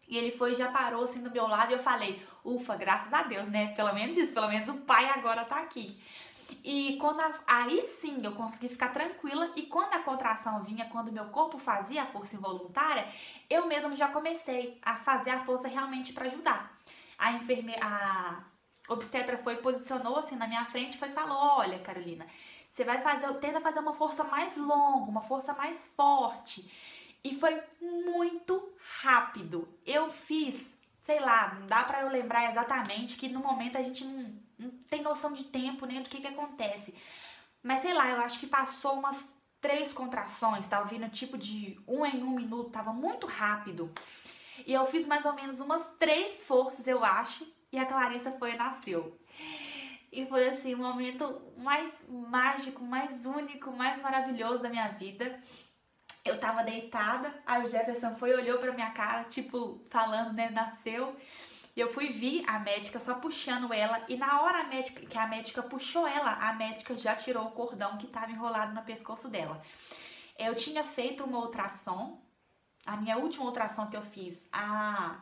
E ele já parou assim do meu lado e eu falei, ufa, graças a Deus, né? Pelo menos isso, pelo menos o pai agora tá aqui. E aí sim eu consegui ficar tranquila e quando a contração vinha, quando meu corpo fazia a força involuntária, eu mesma já comecei a fazer a força realmente para ajudar. A obstetra posicionou assim na minha frente e falou, olha Carolina, você vai tenta fazer uma força mais longa, uma força mais forte. E foi muito rápido. Eu fiz, sei lá, não dá pra eu lembrar exatamente que no momento a gente não tem noção de tempo nem do que acontece. Mas sei lá, eu acho que passou umas 3 contrações, tava vindo tipo de 1 em 1 minuto, tava muito rápido. E eu fiz mais ou menos umas 3 forças, eu acho, e a Clarissa nasceu. E foi assim, o momento mais mágico, mais único, mais maravilhoso da minha vida. Eu tava deitada, aí o Jefferson olhou pra minha cara, tipo, falando, né, nasceu. E eu vi a médica só puxando ela, e na hora que a médica puxou ela, a médica já tirou o cordão que tava enrolado no pescoço dela. Eu tinha feito uma ultrassom, a minha última ultrassom que eu fiz, a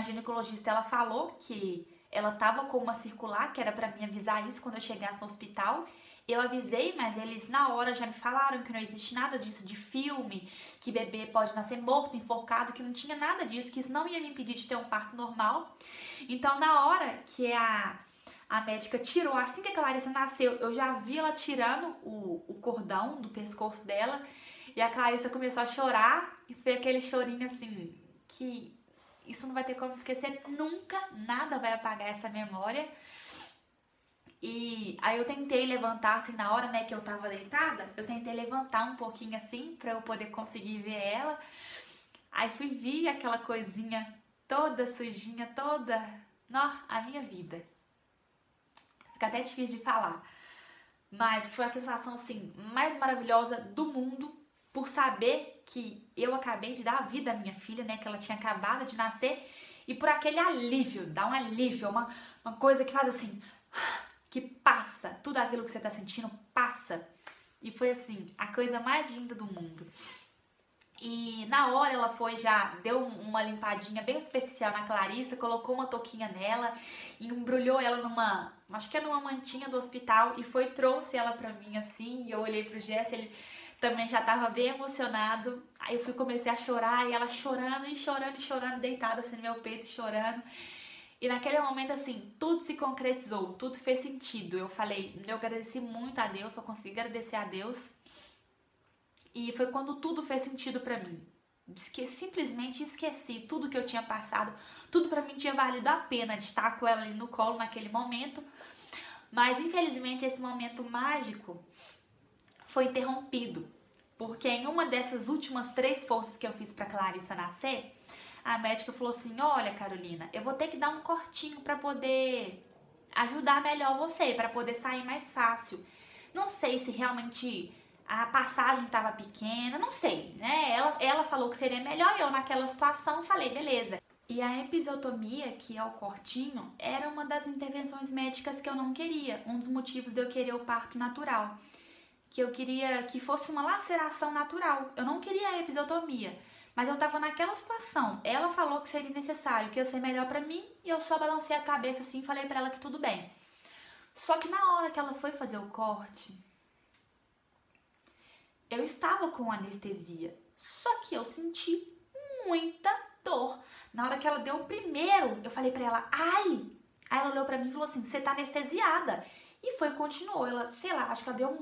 ginecologista, ela falou que ela tava com uma circular, que era pra me avisar isso quando eu chegasse no hospital. Eu avisei, mas eles na hora já me falaram que não existe nada disso de filme, que bebê pode nascer morto, enforcado, que não tinha nada disso, que isso não ia me impedir de ter um parto normal. Então, na hora que a médica tirou, assim que a Clarissa nasceu, eu já vi ela tirando o cordão do pescoço dela, e a Clarissa começou a chorar, e foi aquele chorinho assim, que isso não vai ter como esquecer nunca, nada vai apagar essa memória. E aí eu tentei levantar, assim, na hora, né, que eu tava deitada, eu tentei levantar um pouquinho assim, pra eu poder conseguir ver ela. Aí vi aquela coisinha toda sujinha, toda... a minha vida. Fica até difícil de falar. Mas foi a sensação, assim, mais maravilhosa do mundo. por saber que eu acabei de dar a vida à minha filha, né, que ela tinha acabado de nascer, e por aquele alívio, dá um alívio, uma coisa que faz assim, que passa, tudo aquilo que você tá sentindo passa. E foi assim, a coisa mais linda do mundo. E na hora ela foi, já deu uma limpadinha bem superficial na Clarissa, colocou uma touquinha nela, embrulhou ela numa, acho que é numa mantinha do hospital, e foi, trouxe ela pra mim assim, e eu olhei pro Jess, ele também já tava bem emocionado. Aí eu comecei a chorar, e ela chorando, e chorando, e chorando, deitada assim no meu peito, chorando. E naquele momento, assim, tudo se concretizou, tudo fez sentido. Eu agradeci muito a Deus, só consegui agradecer a Deus. E foi quando tudo fez sentido pra mim. Simplesmente esqueci tudo que eu tinha passado. Tudo pra mim tinha valido a pena de estar com ela ali no colo naquele momento. Mas, infelizmente, esse momento mágico foi interrompido. Porque em uma dessas últimas 3 forças que eu fiz pra Clarissa nascer, a médica falou assim, olha, Carolina, eu vou ter que dar um cortinho pra poder ajudar melhor você, pra poder sair mais fácil. Não sei se realmente a passagem estava pequena, não sei, né? Ela falou que seria melhor, eu naquela situação falei, beleza. E a episiotomia, que é o cortinho, era uma das intervenções médicas que eu não queria. Um dos motivos de eu querer o parto natural. Que eu queria que fosse uma laceração natural. Eu não queria a episiotomia, mas eu tava naquela situação. Ela falou que seria necessário, que ia ser melhor pra mim, e eu só balancei a cabeça assim e falei pra ela que tudo bem. Só que na hora que ela foi fazer o corte, eu estava com anestesia, só que eu senti muita dor. Na hora que ela deu o primeiro, eu falei pra ela, ai! Aí ela olhou pra mim e falou assim, você tá anestesiada. E continuou. Ela, sei lá, acho que ela deu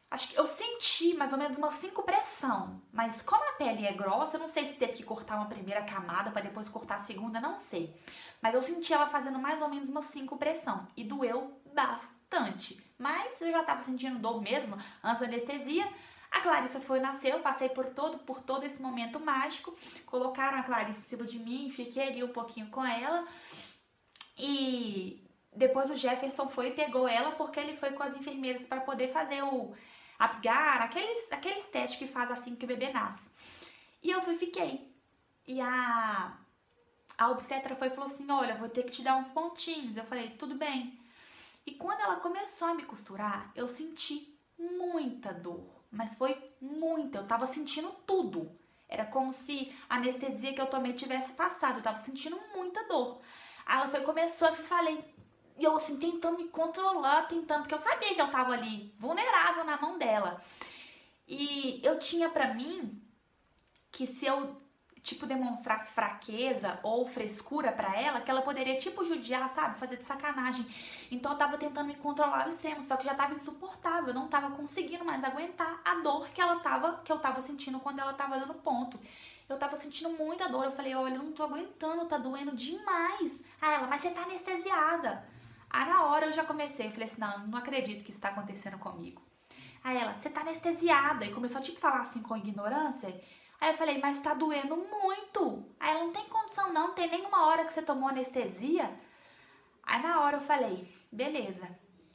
acho que eu senti mais ou menos umas 5 pressão. Mas como a pele é grossa, eu não sei se teve que cortar uma primeira camada pra depois cortar a segunda, não sei. Mas eu senti ela fazendo mais ou menos umas 5 pressão. E doeu bastante. Mas eu já tava sentindo dor mesmo, antes da anestesia. A Clarissa foi nascer, eu passei por todo esse momento mágico. Colocaram a Clarissa em cima de mim, fiquei ali um pouquinho com ela. E depois o Jefferson foi e pegou ela, porque ele foi com as enfermeiras para poder fazer o Apgar, aqueles testes que faz assim que o bebê nasce. E eu fiquei. E a obstetra foi e falou assim, olha, vou ter que te dar uns pontinhos. Eu falei, tudo bem. E quando ela começou a me costurar, eu senti muita dor, mas foi muita, eu tava sentindo tudo. Era como se a anestesia que eu tomei tivesse passado, eu tava sentindo muita dor. Aí ela começou, eu falei, e eu assim, tentando me controlar, porque eu sabia que eu tava ali, vulnerável na mão dela. E eu tinha pra mim que se eu demonstrasse fraqueza ou frescura pra ela, que ela poderia, judiar, sabe? Fazer de sacanagem. Então eu tava tentando me controlar ao extremo, só que já tava insuportável, eu não tava conseguindo mais aguentar a dor que eu tava sentindo quando ela tava dando ponto. Eu tava sentindo muita dor, eu falei, olha, eu não tô aguentando, tá doendo demais. Aí ela, mas você tá anestesiada. Aí na hora eu já comecei, eu falei assim, não acredito que isso tá acontecendo comigo. Aí ela, você tá anestesiada. E começou a falar assim com ignorância. Aí eu falei, mas tá doendo muito. Aí ela, não tem condição não tem nenhuma hora que você tomou anestesia. Aí na hora eu falei, beleza,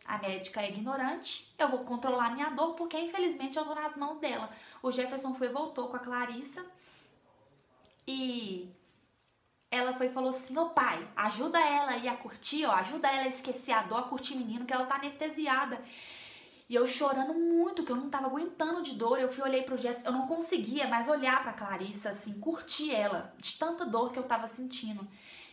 a médica é ignorante, eu vou controlar minha dor, porque infelizmente eu tô nas mãos dela. O Jefferson voltou com a Clarissa e ela e falou assim, ô pai, ajuda ela aí a curtir, ó, ajuda ela a esquecer a dor, a curtir menino, que ela tá anestesiada. E eu chorando muito, que eu não tava aguentando de dor. Eu olhei pro Jefferson, eu não conseguia mais olhar pra Clarissa, assim, curtir ela, de tanta dor que eu tava sentindo.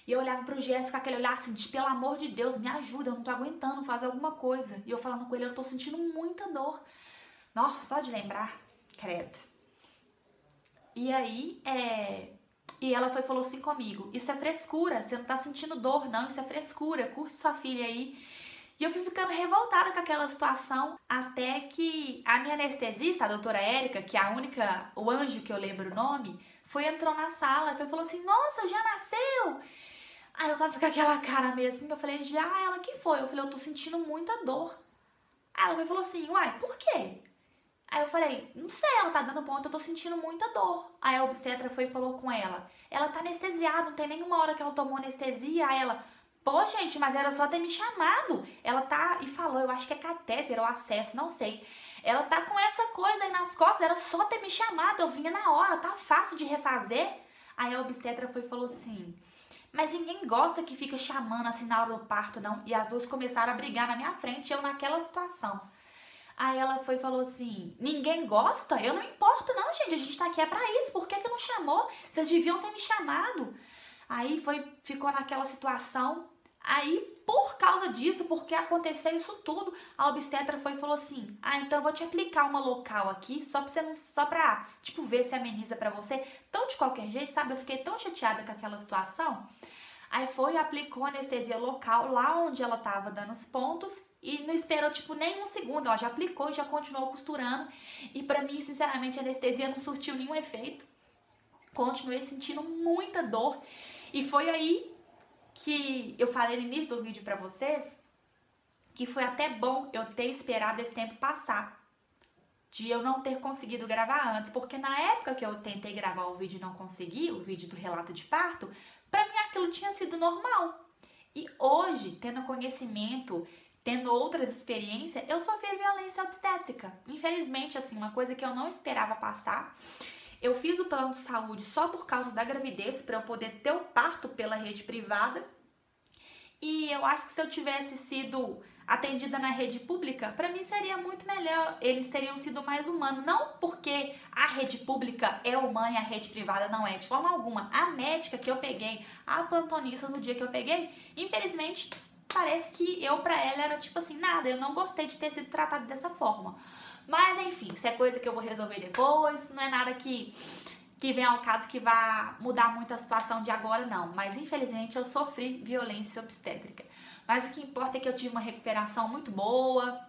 E eu olhava pro Jefferson com aquele olhar assim, de pelo amor de Deus, me ajuda, eu não tô aguentando, faz alguma coisa. E eu falando com ele, eu tô sentindo muita dor. Nossa, só de lembrar, credo. E aí, E ela falou assim comigo, isso é frescura, você não tá sentindo dor não, isso é frescura, curte sua filha aí. E eu fui ficando revoltada com aquela situação, até que a minha anestesista, a doutora Érica, que é o anjo que eu lembro o nome, entrou na sala e falou assim, nossa, já nasceu? Aí eu tava com aquela cara meio assim, eu falei, já? Ela, que foi? Eu falei, eu tô sentindo muita dor. Aí ela falou assim, uai, por quê? Aí eu falei, não sei, ela tá dando ponto, eu tô sentindo muita dor. Aí a obstetra e falou com ela tá anestesiada, não tem nenhuma hora que ela tomou anestesia. Aí ela, pô gente, mas era só ter me chamado. Ela tá, e falou, eu acho que é catéter ou acesso, não sei. Ela tá com essa coisa aí nas costas, era só ter me chamado, eu vinha na hora, tá fácil de refazer. Aí a obstetra foi e falou assim, mas ninguém gosta que fica chamando assim na hora do parto, não. E as duas começaram a brigar na minha frente, eu naquela situação. Aí ela foi e falou assim, ninguém gosta? Eu não me importo não, gente, a gente tá aqui é pra isso, por que não chamou? Vocês deviam ter me chamado. Aí ficou naquela situação. Aí, por causa disso, porque aconteceu isso tudo, a obstetra foi e falou assim, então eu vou te aplicar uma local aqui, só pra, tipo, ver se ameniza pra você. Então, de qualquer jeito, sabe, eu fiquei tão chateada com aquela situação. Aí foi e aplicou anestesia local lá onde ela tava dando os pontos e não esperou, tipo, nem um segundo, ela já aplicou e já continuou costurando. E pra mim, sinceramente, a anestesia não surtiu nenhum efeito. Continuei sentindo muita dor. E foi aí que eu falei no início do vídeo pra vocês que foi até bom eu ter esperado esse tempo passar, de eu não ter conseguido gravar antes, porque na época que eu tentei gravar o vídeo e não consegui, o vídeo do relato de parto, pra mim aquilo tinha sido normal. E hoje, tendo conhecimento, tendo outras experiências, eu sofri violência obstétrica. Infelizmente, assim, uma coisa que eu não esperava passar. Eu fiz o plano de saúde só por causa da gravidez, para eu poder ter o parto pela rede privada. E eu acho que se eu tivesse sido atendida na rede pública, para mim seria muito melhor. Eles teriam sido mais humanos. Não porque a rede pública é humana e a rede privada não é, de forma alguma. A médica que eu peguei, a plantonista no dia que eu peguei, infelizmente, parece que eu pra ela era tipo assim, nada, eu não gostei de ter sido tratada dessa forma. Mas enfim, isso é coisa que eu vou resolver depois, não é nada que vem ao caso que vá mudar muito a situação de agora, não. Mas infelizmente eu sofri violência obstétrica. Mas o que importa é que eu tive uma recuperação muito boa.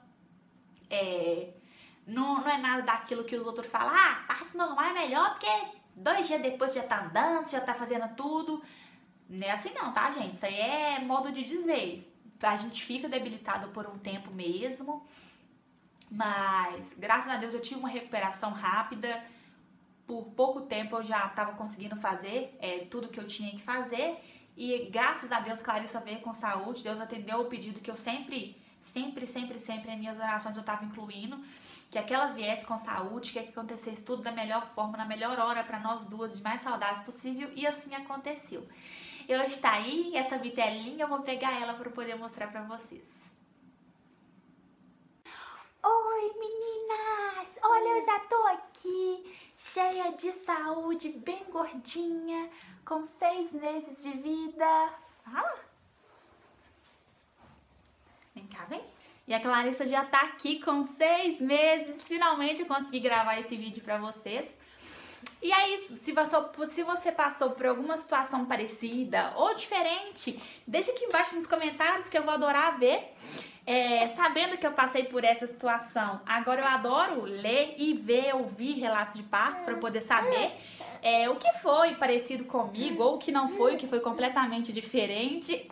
Não é nada daquilo que os outros falam, parto normal é melhor porque 2 dias depois já tá andando, já tá fazendo tudo. Não é assim não, tá, gente? Isso aí é modo de dizer. A gente fica debilitado por um tempo mesmo. Mas, graças a Deus, eu tive uma recuperação rápida. Por pouco tempo eu já estava conseguindo fazer tudo que eu tinha que fazer. E graças a Deus, Clarissa veio com saúde. Deus atendeu o pedido que eu sempre em minhas orações eu estava incluindo. Que aquela viesse com saúde, que acontecesse tudo da melhor forma, na melhor hora para nós duas, de mais saudável possível. E assim aconteceu. Eu está aí, essa vitelinha, eu vou pegar ela para poder mostrar para vocês. Oi, meninas! Olha, eu já tô aqui, cheia de saúde, bem gordinha, com 6 meses de vida. Vem cá, vem. E a Clarissa já tá aqui com 6 meses. Finalmente eu consegui gravar esse vídeo pra vocês. E é isso, se você passou por alguma situação parecida ou diferente, deixa aqui embaixo nos comentários que eu vou adorar ver. Sabendo que eu passei por essa situação, agora eu adoro ler e ver, ouvir relatos de partos para poder saber o que foi parecido comigo ou o que não foi, o que foi completamente diferente.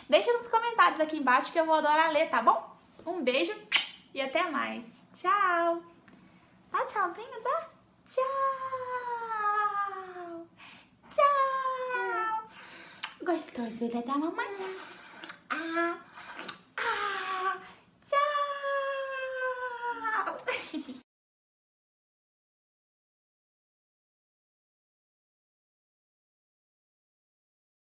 Deixa nos comentários aqui embaixo que eu vou adorar ler, tá bom? Um beijo e até mais. Tchau! Dá tchauzinho, dá? Tchau! Tchau! Gostoso da mamãe?